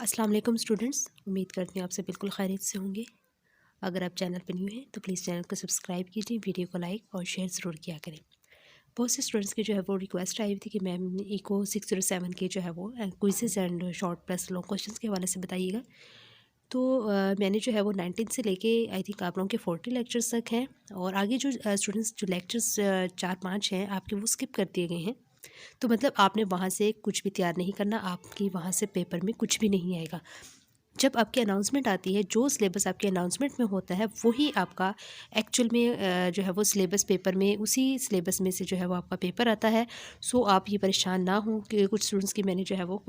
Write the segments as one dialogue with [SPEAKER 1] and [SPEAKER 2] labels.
[SPEAKER 1] अस्सलाम वालेकुम स्टूडेंट्स, उम्मीद करती हूँ आप सब बिल्कुल खैरियत से होंगे। अगर आप चैनल पर न्यू हैं तो प्लीज़ चैनल को सब्सक्राइब कीजिए, वीडियो को लाइक और शेयर ज़रूर किया करें। बहुत से स्टूडेंट्स की जो है वो रिक्वेस्ट आई हुई थी कि मैम इको 607 के जो है वो quizzes and short plus long questions के हवाले से बताइएगा। तो मैंने जो है वो 19 से लेके आई थिंक आप लोगों के 40 लेक्चर्स तक हैं, और आगे जो स्टूडेंट्स जो लेक्चर्स 4-5 हैं आपके वो स्किप कर दिए गए हैं। तो मतलब आपने वहाँ से कुछ भी तैयार नहीं करना, आपकी वहाँ से पेपर में कुछ भी नहीं आएगा। जब आपकी अनाउंसमेंट आती है, जो सिलेबस आपके अनाउंसमेंट में होता है वही आपका एक्चुअल में जो है वो सिलेबस पेपर में उसी सिलेबस में से जो है वो आपका पेपर आता है। सो आप ये परेशान ना हों कि कुछ स्टूडेंट्स की मैंने जो है वो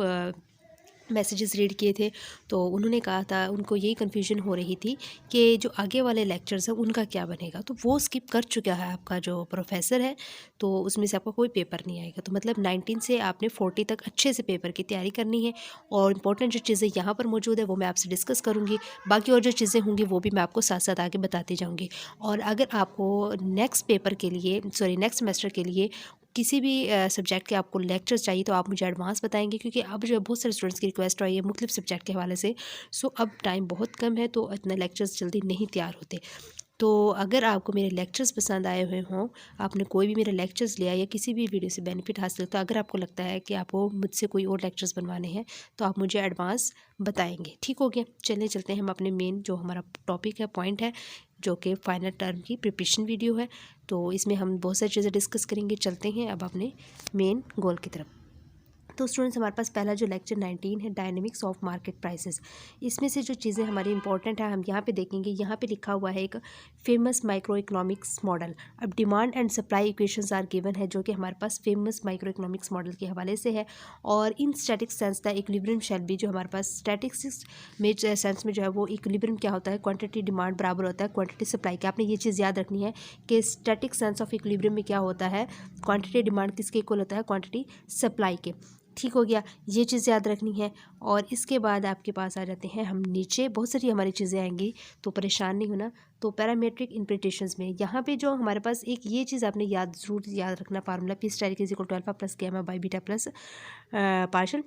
[SPEAKER 1] मैसेजेस रीड किए थे, तो उन्होंने कहा था उनको यही कन्फ्यूजन हो रही थी कि जो आगे वाले लेक्चर्स हैं उनका क्या बनेगा। तो वो स्किप कर चुका है आपका जो प्रोफेसर है, तो उसमें से आपका कोई पेपर नहीं आएगा। तो मतलब 19 से आपने 40 तक अच्छे से पेपर की तैयारी करनी है, और इंपॉर्टेंट जो चीज़ें यहाँ पर मौजूद है वो मैं आपसे डिस्कस करूँगी। बाकी और जो चीज़ें होंगी वो भी मैं आपको साथ साथ आगे बताती जाऊँगी। और अगर आपको नेक्स्ट पेपर के लिए नेक्स्ट सेमेस्टर के लिए किसी भी सब्जेक्ट के आपको लेक्चर्स चाहिए तो आप मुझे एडवांस बताएंगे, क्योंकि अब जो है बहुत सारे स्टूडेंट्स की रिक्वेस्ट आई है मुख्तलिफ सब्जेक्ट के हवाले से। सो अब टाइम बहुत कम है, तो इतना लेक्चर्स जल्दी नहीं तैयार होते। तो अगर आपको मेरे लेक्चर्स पसंद आए हुए हों, आपने कोई भी मेरे लेक्चर्स लिया या किसी भी वीडियो से बेनिफिट हासिल, तो अगर आपको लगता है कि आपको मुझसे कोई और लेक्चर्स बनवाने हैं तो आप मुझे एडवांस बताएंगे। ठीक हो गया, चलिए चलते हैं हम अपने मेन जो हमारा टॉपिक है, पॉइंट है, जो कि फाइनल टर्म की प्रिपरेशन वीडियो है। तो इसमें हम बहुत सारी चीज़ें डिस्कस करेंगे। चलते हैं अब अपने मेन गोल की तरफ। तो स्टूडेंट्स, हमारे पास पहला जो लेक्चर 19 है, डायनेमिक्स ऑफ मार्केट प्राइसेस। इसमें से जो चीज़ें हमारी इंपॉर्टेंट है हम यहाँ पे देखेंगे। यहाँ पे लिखा हुआ है एक फेमस माइक्रो इकोनॉमिक्स मॉडल। अब demand and supply equations are given है, जो कि हमारे पास फेमस माइक्रो इकोनॉमिक्स मॉडल के हवाले से है। और in static sense the equilibrium shall be, जो हमारे पास स्टैटिक्स में सेंस में जो है वो इक्विलिब्रियम क्या होता है, क्वांटिटी डिमांड बराबर होता है क्वांटिटी सप्लाई के। आपने ये चीज़ याद रखनी है कि स्टैटिक सेंस ऑफ इक्विलिब्रियम में क्या होता है, क्वांटिटी डिमांड किसके इक्वल होता है, क्वांटिटी सप्लाई के। ठीक हो गया, ये चीज़ याद रखनी है। और इसके बाद आपके पास आ जाते हैं हम नीचे, बहुत सारी हमारी चीज़ें आएंगी तो परेशान नहीं होना। तो पैरामेट्रिक इंटरप्रिटेशंस में यहाँ पे जो हमारे पास एक ये चीज़ आपने ज़रूर याद रखना, formula P style is equal to alpha plus gamma by beta plus partial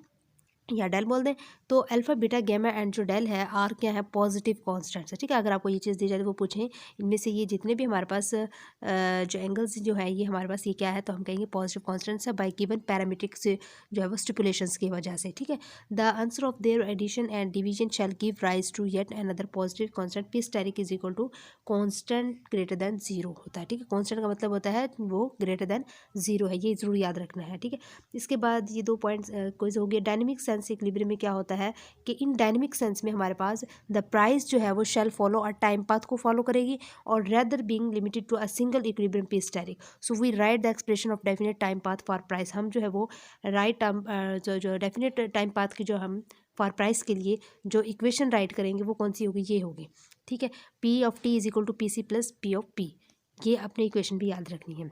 [SPEAKER 1] या डेल बोल दें। तो अल्फा बीटा गैमा एंड जो डेल है आर क्या है, पॉजिटिव कांस्टेंट्स है। ठीक है, अगर आपको ये चीज़ दी जाए तो वो पूछें इनमें से ये जितने भी हमारे पास जो एंगल्स जो है ये हमारे पास ये क्या है, तो हम कहेंगे पॉजिटिव कांस्टेंट्स है बाई गिवन पैरामीट्रिक से जो है वो स्टिपुलेशंस की वजह से। ठीक है, the answer of their addition and division shall give rise to yet another positive constant P asterisk is equal to constant greater than zero होता है। ठीक है, कांस्टेंट का मतलब होता है वो ग्रेटर देन जीरो है, ये ज़रूर याद रखना है। ठीक है, इसके बाद ये दो पॉइंट्स कोई हो गए। डायनेमिक सेंस इक्विलिब्रियम में क्या होता है कि इन डायनेमिक सेंस में हमारे पास द प्राइस जो है वो शेल फॉलो और टाइम पाथ को फॉलो करेगी, और rather being limited to a single equilibrium P asterisk. So we write the expression of definite time path for price. हम जो है वो राइट जो डेफिनेट टाइम पाथ की जो हम फॉर प्राइस के लिए जो इक्वेशन राइट करेंगे वो कौन सी होगी, ये होगी। ठीक है, P of T is equal to P C plus P of P, ये अपनी इक्वेशन भी याद रखनी है।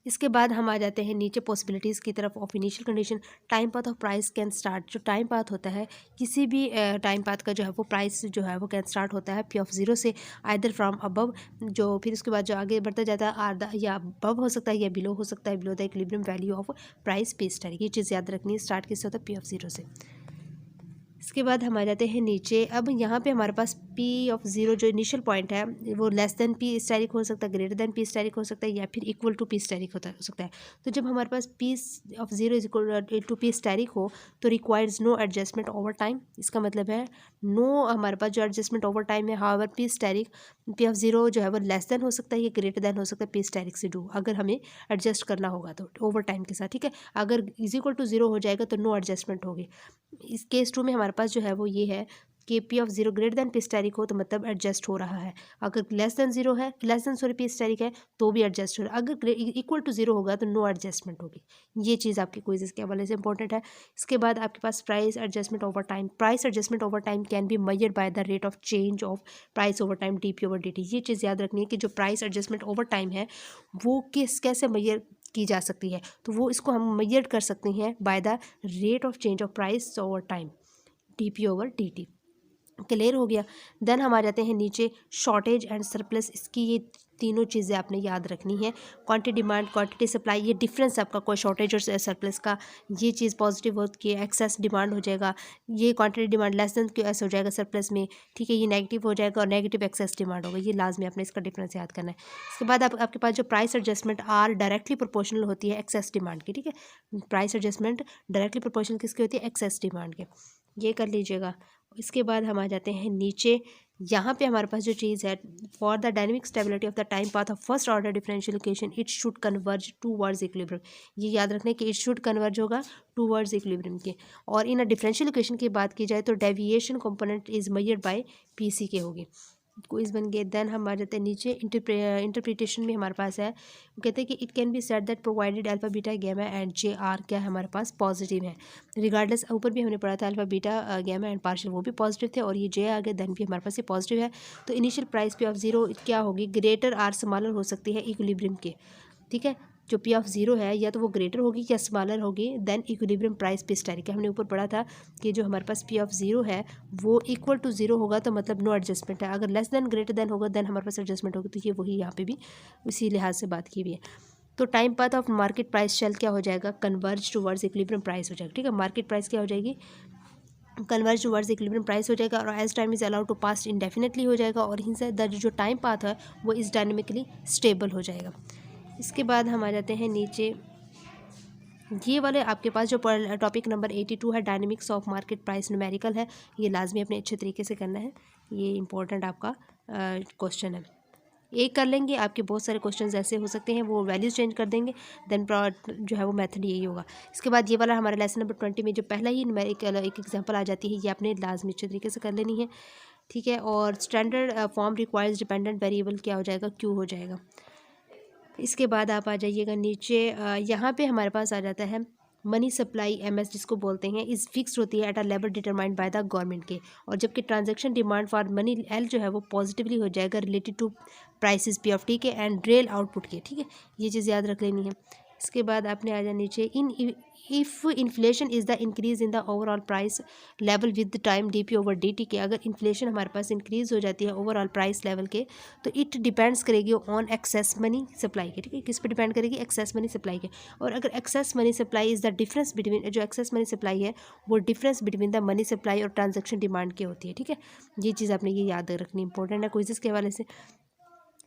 [SPEAKER 1] इसके बाद हम आ जाते हैं नीचे पॉसिबिलिटीज़ की तरफ of initial condition. Time path of price can start, जो टाइम पाथ होता है किसी भी टाइम पाथ का जो है वो प्राइस जो है वो कैन स्टार्ट होता है पी ऑफ ज़ीरो से, आइदर फ्रॉम अबव, जो फिर उसके बाद जो आगे बढ़ता जाता है आर द या अबव हो सकता है या बिलो हो सकता है, below the equilibrium value of price P star. ये चीज़ याद रखनी है, स्टार्ट किससे होता है, पी ऑफ ज़ीरो से। इसके बाद हम आ जाते हैं नीचे। अब यहाँ पे हमारे पास पी ऑफ ज़ीरो जो इनिशियल पॉइंट है वो लेस देन पी स्टेरिक हो सकता है, ग्रेटर देन पी स्टेरिक हो सकता है, या फिर इक्वल टू पी स्टेरिक हो सकता है। तो जब हमारे पास P of zero is equal to P steric हो तो requires no adjustment over time. इसका मतलब है नो हमारे पास जो एडजस्टमेंट ओवर टाइम है। However P steric P of zero जो है वो लेस देन हो सकता है या ग्रेटर देन हो सकता है पी स्टेरिक से डू, अगर हमें एडजस्ट करना होगा तो ओवर टाइम के साथ। ठीक है, अगर इज इक्वल टू ज़ीरो हो जाएगा तो नो एडजस्टमेंट होगी। इस केस टू में हमारे पास जो है वो ये है कि P of zero greater than P steric हो तो मतलब एडजस्ट हो रहा है, अगर लेस देन ज़ीरो है, less than sorry P asterisk है तो भी एडजस्ट हो रहा है, अगर इक्वल टू ज़ीरो होगा तो नो एडजस्टमेंट होगी। ये चीज़ आपकी क्विज़ के हवाले से इंपॉर्टेंट है। इसके बाद आपके पास price adjustment over time. Price adjustment over time can be measured by the rate of change of price over time D P over D T. ये चीज़ याद रखनी है कि जो प्राइस एडजस्टमेंट ओवर टाइम है वो कैसे मेजर की जा सकती है, तो वो इसको हम मेजर कर सकते हैं bye the rate of change of price over time D P over D T. Clear हो गया। देन हम आ जाते हैं नीचे शॉर्टेज एंड सरप्लस। इसकी ये तीनों चीज़ें आपने याद रखनी है। क्वांटिटी डिमांड, क्वांटिटी सप्लाई, ये डिफरेंस आपका कोई शॉर्टेज और सरप्लस का, ये चीज़ पॉजिटिव होती है। एक्सेस डिमांड हो जाएगा, ये quantity demand less than Q S हो जाएगा सरप्लस में, ठीक है, ये नेगेटिव हो जाएगा और नेगेटिव एक्सेस डिमांड होगा। ये लाजमी आपने इसका डिफरेंस याद करना है। इसके बाद आपके पास जो price adjustment are directly proportional होती है एक्सेस डिमांड की, ठीक है। प्राइस एडजस्टमेंट डायरेक्टली प्रोपोर्शनल किसकी होती है? एक्सेस डिमांड के, ये कर लीजिएगा। इसके बाद हम आ जाते हैं नीचे, यहाँ पे हमारे पास जो चीज़ है, for the dynamic stability of the time path of first order differential equation it should converge towards equilibrium. ये याद रखना है कि इट शुड कन्वर्ज होगा टूवर्ड्स इक्विलिब्रियम के। और इन डिफरेंशियल इक्वेशन की बात की जाए तो deviation component is measured bye PC के होगी। क्विज बन गए। देन हम आ जाते हैं नीचे, इंटरप्रिटेशन में हमारे पास है, वो कहते हैं कि it can be said that provided alpha beta gamma and J are क्या है हमारे पास? पॉजिटिव है। रिगार्डलेस, ऊपर भी हमने पढ़ा था alpha beta gamma and partial, वो भी पॉजिटिव थे, और ये जे आ गए देन भी हमारे पास ये पॉजिटिव है। तो initial price P of zero क्या होगी? ग्रेटर आर स्मॉलर हो सकती है इक्विलिब्रियम के, ठीक है। जो पी ऑफ जीरो है या तो वो ग्रेटर होगी या स्मॉलर होगी देन इक्विलिब्रियम प्राइस पे स्टैटिक है। हमने ऊपर पढ़ा था कि जो हमारे पास पी ऑफ जीरो है वो इक्वल टू जीरो होगा तो मतलब नो एडजस्टमेंट है। अगर लेस देन ग्रेटर देन होगा देन हमारे पास एडजस्टमेंट होगी। तो ये वही यहाँ पे भी उसी लिहाज से बात की हुई है। तो time path of market price shall क्या हो जाएगा? कन्वर्ज टूवर्ड्स इक्विलिब्रियम प्राइस हो जाएगा, ठीक है। मार्केट प्राइस क्या हो जाएगी? कन्वर्ज टूवर्ड्स इक्विलिब्रियम प्राइस हो जाएगा, और as time is allowed to pass indefinitely हो जाएगा, और इनसे द जो टाइम पाथ है वो इस डायनेमिकली स्टेबल हो जाएगा। इसके बाद हम आ जाते हैं नीचे, ये वाले आपके पास जो टॉपिक नंबर 82 है, dynamics of market price numerical है, ये लाजमी अपने अच्छे तरीके से करना है। ये इंपॉर्टेंट आपका क्वेश्चन है। एक कर लेंगे, आपके बहुत सारे क्वेश्चंस ऐसे हो सकते हैं वो वैल्यूज चेंज कर देंगे, देन जो है वो मेथड यही होगा। इसके बाद ये वाला हमारे लेसन नंबर 20 में जो पहला ही न्यूमेरिकल एक एग्जांपल आ जाती है, ये आपने लाजमी अच्छे तरीके से कर लेनी है, ठीक है। और standard form requires dependent variable क्या हो जाएगा? क्यू हो जाएगा। इसके बाद आप आ जाइएगा नीचे, यहाँ पे हमारे पास आ जाता है मनी सप्लाई एमएस जिसको बोलते हैं, इस फिक्स होती है at a level determined by the government के, और जबकि transaction demand for money L जो है वो पॉजिटिवली हो जाएगा related to prices P of T के एंड रियल आउटपुट के, ठीक है। ये चीज़ याद रख लेनी है। इसके बाद आपने आ जाए नीचे, इन if inflation is the increase in the overall price level with time D P over D T के, अगर इन्फ्लेशन हमारे पास इंक्रीज हो जाती है ओवरऑल प्राइस लेवल के, तो इट डिपेंड्स करेगी ऑन एक्सेस मनी सप्लाई के, ठीक है। किस पे डिपेंड करेगी? एक्सेस मनी सप्लाई के। और अगर access money supply is the difference between, जो एक्सेस मनी सप्लाई है वो difference between the money supply और ट्रांजेक्शन डिमांड की होती है, ठीक है। ये चीज़ आपने ये याद रखनी इंपॉर्टेंट है क्विज़ के हवाले से।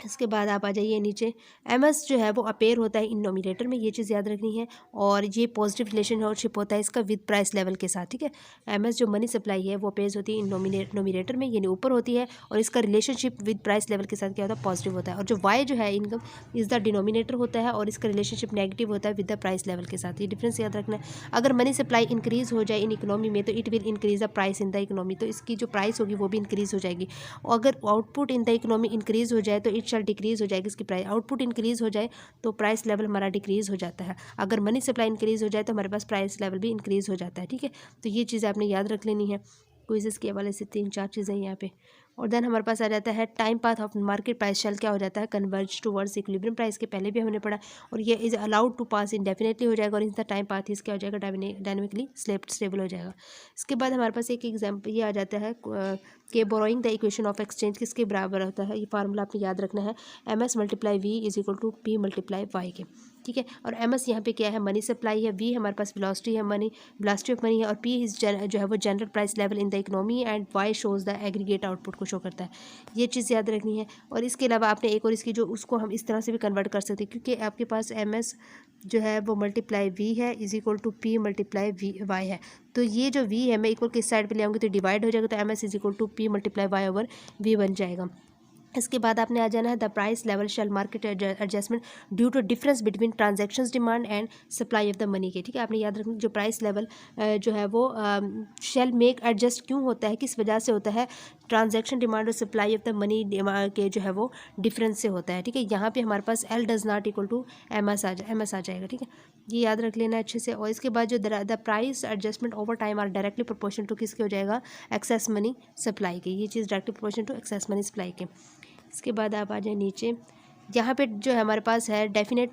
[SPEAKER 1] इसके बाद आप आ जाइए नीचे, एमएस जो है वो अपेयर होता है इन नोमिनेटर में, ये चीज़ याद रखनी है, और ये पॉजिटिव रिलेशनशिप होता है इसका विद प्राइस लेवल के साथ, ठीक है। एमएस जो मनी सप्लाई है वो अपेयर्स होती है इन नोमिनेटर में, यानी ऊपर होती है, और इसका रिलेशनशिप विद प्राइस लेवल के साथ क्या होता है? पॉजिटिव होता है। और जो वाई जो है इनकम इज़ द डिनोमिनेटर होता है, और इसका रिलेशनशिप नेगेटिव होता है विद द प्राइस लेवल के साथ। ये डिफरेंस याद रखना है। अगर मनी सप्लाई इंक्रीज हो जाए इन इकोनॉमी में तो it will increase the price in the economy, तो इसकी जो प्राइस होगी वो भी इंक्रीज हो जाएगी। और अगर output in the economy increase हो जाए तो इट शैल डिक्रीज हो जाएगी इसकी प्राइस। आउटपुट इंक्रीज हो जाए तो प्राइस लेवल हमारा डिक्रीज हो जाता है। अगर मनी सप्लाई इंक्रीज हो जाए तो हमारे पास प्राइस लेवल भी इंक्रीज हो जाता है, ठीक है। तो ये चीज़ आपने याद रख लेनी है। क्विज़ के हवाले से 3-4 चीज़ें यहाँ पे। और देन हमारे पास आ जाता है time path of market price shall क्या हो जाता है? कन्वर्ज टूवर्ड्स इक्विलिब्रियम प्राइस के पहले भी हमने पढ़ा, और ये is allowed to pass indefinitely हो जाएगा, और इनका टाइम पाथ इस क्या हो जाएगा? डायनेमिकली स्टेबल हो जाएगा। इसके बाद हमारे पास एक एग्जाम्पल ये आ जाता है कि borrowing the equation of exchange किसके बराबर होता है? ये फार्मूला आपने याद रखना है, M S multiply V is equal to P multiply Y के, ठीक है। और एम एस यहाँ पे क्या है? मनी सप्लाई है, वी हमारे पास वेलोसिटी है, मनी वेलोसिटी ऑफ मनी है, और पी इज जो है वो general price level in the economy, and Y shows the aggregate output को शो करता है। ये चीज़ याद रखनी है। और इसके अलावा आपने एक और इसकी जो उसको हम इस तरह से भी कन्वर्ट कर सकते हैं, क्योंकि आपके पास एम एस जो है वो मल्टीप्लाई वी है is equal to P multiply V Y है। तो ये जो वी है मैं इक्वल किस साइड पे ले आऊँगी तो डिवाइड हो जाएगा, तो M S is equal to P multiply Y over V बन जाएगा। इसके बाद आपने आ जाना है the price level shall market adjustment due to difference between transactions demand and supply of the money के, ठीक है। आपने याद रखना जो प्राइस लेवल जो है वो शेल मेक एडजस्ट क्यों होता है, किस वजह से होता है? ट्रांजैक्शन डिमांड और सप्लाई ऑफ द मनी के जो है वो डिफरेंस से होता है, ठीक है। यहाँ पे हमारे पास L does not equal to M S आ जाएगा, ठीक है। ये याद रख लेना अच्छे से। और इसके बाद जो the price adjustment over time are directly proportional to किसके हो जाएगा? एक्सेस मनी सप्लाई के। ये चीज़ directly proportional to excess money supply के। इसके बाद आप आ जाए नीचे, यहाँ पे जो है हमारे पास है definite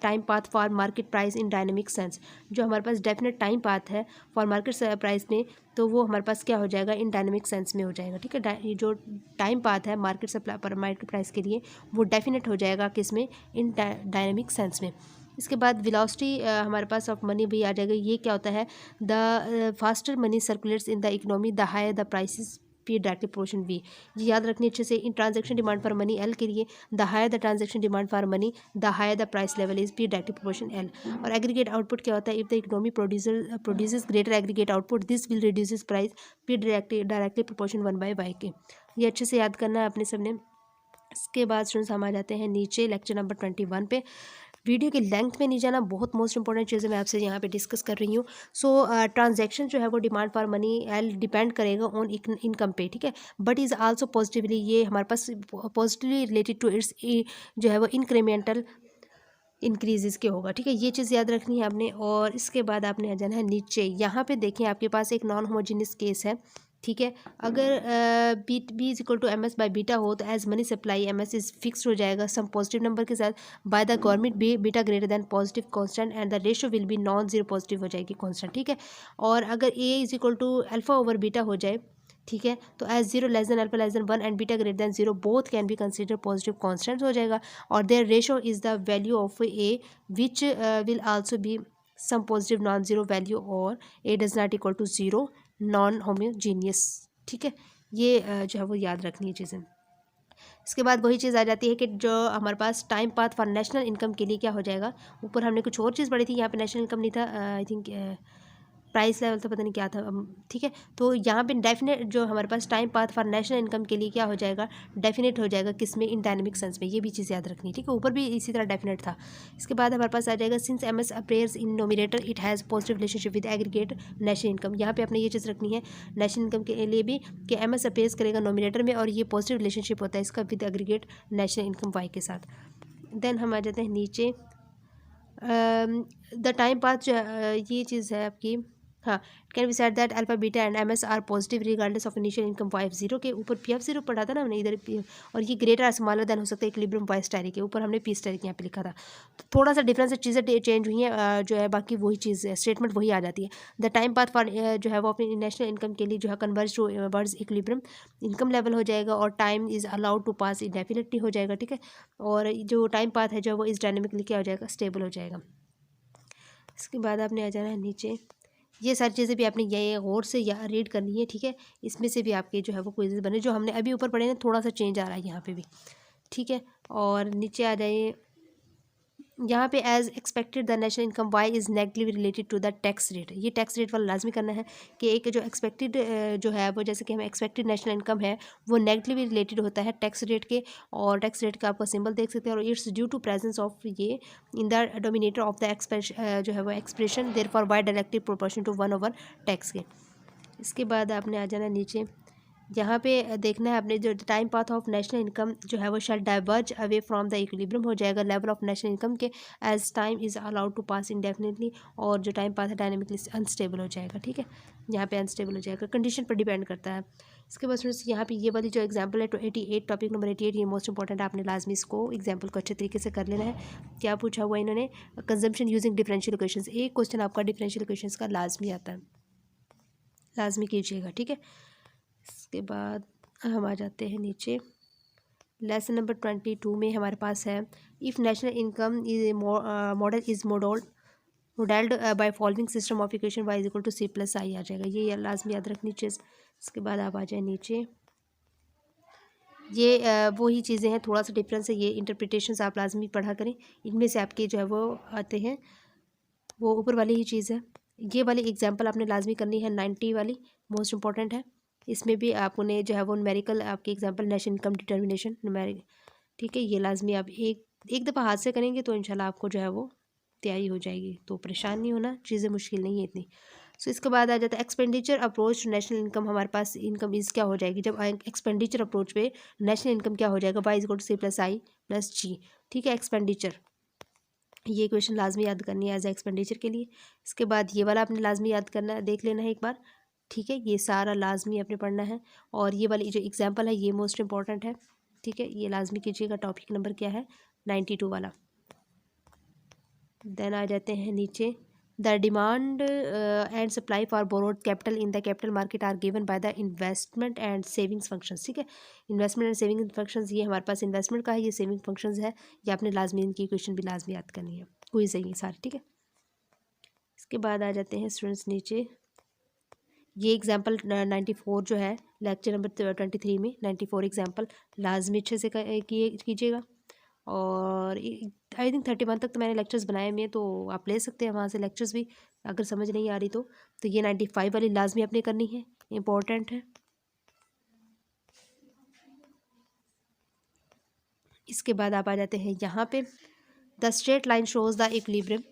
[SPEAKER 1] time path for market price in dynamic sense. जो हमारे पास डेफिनेट टाइम पाथ है फॉर मार्केट प्राइस में, तो वो हमारे पास क्या हो जाएगा, इन डायनेमिक सेंस में हो जाएगा। ठीक है, ये जो टाइम पाथ है मार्केट सप्लाई पर मार्केट प्राइस के लिए, वो डेफिनेट हो जाएगा किस में, इन डायनेमिक सेंस में। इसके बाद वेलोसिटी हमारे पास ऑफ मनी भी आ जाएगा। ये क्या होता है, the faster money circulates in the economy the higher the prices P directly proportion V. ये याद रखनी अच्छे से। In transaction demand for money L के लिए, the higher the transaction demand for money the higher the price level is P directly proportion L. और aggregate output क्या होता है, if the economy produces greater aggregate output this will reduces price P directly proportion 1/y के। ये अच्छे से याद करना है आपने सबने। इसके बाद स्टूडेंट्स हम आ जाते हैं नीचे लेक्चर नंबर 21 पे। वीडियो की लेंथ में नहीं जाना, बहुत मोस्ट इंपॉर्टेंट चीज़ें मैं आपसे यहाँ पे डिस्कस कर रही हूँ। सो ट्रांजैक्शन जो है वो demand for money L depend करेगा ऑन इनकम पे। ठीक है, बट इज़ आल्सो पॉजिटिवली, ये हमारे पास पॉजिटिवली रिलेटेड टू इट्स जो है वो इंक्रीमेंटल इंक्रीजेस के होगा। ठीक है, ये चीज़ याद रखनी है आपने। और इसके बाद आपने आ जाना है नीचे। यहाँ पे देखिए आपके पास एक नॉन होमोजीनियस केस है। ठीक है, अगर B is equal to M S by beta हो, तो as money supply M S is fix हो जाएगा सम पॉजिटिव नंबर के साथ by the government B beta greater than positive constant and the ratio will be non zero positive हो जाएगी constant. ठीक है, और अगर A is equal to alpha over beta हो जाए, ठीक है, तो as zero less than alpha less than 1 and beta greater than 0 both can be consider positive constants हो जाएगा। और their ratio is the value of A which will also be some positive non zero value और A does not equal to 0 non homogeneous. ठीक है, ये जो है वो याद रखनी है चीज़ें। इसके बाद वही चीज़ आ जाती है कि जो हमारे पास time path for national income के लिए क्या हो जाएगा। ऊपर हमने कुछ और चीज़ पढ़ी थी, यहाँ पे नेशनल इनकम नहीं था, आई थिंक प्राइस लेवल तो पता नहीं क्या था। ठीक है, तो यहाँ पे डेफिनेट जो हमारे पास time path for national income के लिए क्या हो जाएगा, डेफिनेट हो जाएगा किसमें, इन डायनेमिक सेंस में। ये भी चीज़ याद रखनी है। ठीक है, ऊपर भी इसी तरह डेफिनेट था। इसके बाद हमारे पास आ जाएगा since M S appears in nominator it has positive relationship with aggregate national income. यहाँ पे आपने ये चीज़ रखनी है नेशनल इनकम के लिए भी कि एम एस अपेयर्स करेगा नोमिनेटर में और ये पॉजिटिव रिलेशनशिप होता है इसका with aggregate national income Y के साथ। देन हम आ जाते हैं नीचे। द टाइम पाथ जो ये चीज़ है आपकी, हाँ, it can be said that alpha beta and M S are positive regardless of initial income Y F zero. के ऊपर पी एफ जीरो पढ़ा था ना हमने इधर और ये ग्रेटर और स्मॉलर देन हो सकता है इक्विलिब्रियम वाई स्टारी के ऊपर हमने पी स्टारी के यहाँ पे लिखा था। तो थोड़ा सा डिफरेंस है, चीज़ें चेंज हुई हैं जो है, बाकी वही चीज़ स्टेटमेंट वही आ जाती है। द टाइम पाथ फॉर जो है वो अपनी नेशनल इनकम के लिए जो है converge towards equilibrium income level हो जाएगा और time is allowed to pass indefinitely हो जाएगा। ठीक है, और जो टाइम पाथ है जो वो इस डायनेमिकली क्या हो जाएगा, स्टेबल हो जाएगा। इसके बाद आपने आ जाना है नीचे। ये सारी चीज़ें भी आपने ये गौर से या रीड करनी है। ठीक है, इसमें से भी आपके जो है वो क्विज़ बने, जो हमने अभी ऊपर पढ़े ना, थोड़ा सा चेंज आ रहा है यहाँ पे भी। ठीक है, और नीचे आ जाइए। यहाँ पे as expected the national income Y is negatively related to the tax rate. ये टैक्स रेट वाला लाजमी करना है कि एक जो एक्सपेक्टेड जो है वो, जैसे कि हमें एक्सपेक्टेड नेशनल इनकम है वो नेगेटिवली रिलेटेड होता है टैक्स रेट के। और टैक्स रेट का आपका सिंबल देख सकते हैं, और it's due to presence of ये in the denominator of the expression जो है वो expression therefore Y directly proportion to 1 over tax के। इसके बाद आपने आ जाना नीचे। यहाँ पे देखना है आपने जो time path of national income जो है वो shall diverge away from the equilibrium हो जाएगा लेवल ऑफ नेशनल इनकम के as time is allowed to pass indefinitely. और जो टाइम पाथ है डायनेमिकली अनस्टेबल हो जाएगा। ठीक है, यहाँ पे अनस्टेबल हो जाएगा, कंडीशन पर डिपेंड करता है। इसके बाद फ्रेंड्स यहाँ पे ये वाली जो एग्जांपल है 88 टॉपिक नंबर 88, ये मोस्ट इंपॉर्टेंट है, आपने लाजमी इसको एग्जांपल को अच्छे तरीके से कर लेना है। क्या पूछा हुआ इन्होंने, कंजम्पशन यूजिंग डिफरेंशियल इक्वेशंस। एक क्वेश्चन आपका डिफरेंशियल इक्वेशंस का लाजमी आता है, लाजमी कीजिएगा। ठीक है, इसके बाद हम आ जाते हैं नीचे। लेसन नंबर 22 में हमारे पास है if national income is model is modelled by following system of equation Y is equal to C plus I आ जाएगा। ये लाजमी याद रखनी चीज़। इसके बाद आप आ जाए नीचे। ये वही चीज़ें हैं, थोड़ा सा डिफरेंस है, ये इंटरप्रिटेशंस आप लाजमी पढ़ा करें, इनमें से आपके जो है वो आते हैं, वो ऊपर वाली ही चीज़ है। ये वाली एग्जांपल आपने लाजमी करनी है, 90 वाली मोस्ट इंपॉर्टेंट है। इसमें भी आपने जो है वो न्यूमेरिकल आपकी example national income determination numeric. ठीक है, ये लाजमी आप एक दफ़ा हाथ से करेंगे तो इंशाल्लाह आपको जो है वो तैयारी हो जाएगी, तो परेशान नहीं होना, चीज़ें मुश्किल नहीं है इतनी। सो इसके बाद आ जाता है expenditure approach to national income. हमारे पास इनकम इज़ क्या हो जाएगी जब एक्सपेंडिचर अप्रोच पे नेशनल इनकम क्या हो जाएगा, Y is equal to C plus I plus G. ठीक है, एक्सपेंडिचर, ये क्वेश्चन लाजमी याद करनी है एज एक्सपेंडिचर के लिए। इसके बाद ये वाला आपने लाजमी याद करना है, देख लेना है एक बार। ठीक है, ये सारा लाजमी आपने पढ़ना है। और ये वाली जो एग्जांपल है ये मोस्ट इंपॉर्टेंट है। ठीक है, ये लाजमी कीजिएगा। टॉपिक नंबर क्या है, 92 वाला। देन आ जाते हैं नीचे, the demand and supply for borrowed capital in the capital market are given by the investment and savings functions. ठीक है, इन्वेस्टमेंट एंड सेविंग फंक्शंस, ये हमारे पास इन्वेस्टमेंट का है, ये सेविंग फंक्शंस है। ये आपने लाजमी इनकी क्वेश्चन भी लाजमी याद करनी है, कोई सही है सारे। ठीक है, इसके बाद आ जाते हैं स्टूडेंट्स नीचे, ये एग्जाम्पल 94 जो है लेक्चर नंबर 23 में 94 एग्जाम्पल लाजमी अच्छे से कीजिएगा। और आई थिंक 31 तक तो मैंने लेक्चर्स बनाए हुए हैं, तो आप ले सकते हैं वहाँ से लेक्चर्स भी, अगर समझ नहीं आ रही तो ये 95 वाली लाजमी आपने करनी है, इम्पोर्टेंट है। इसके बाद आप आ जाते हैं यहाँ पे, the straight line shows the equilibrium,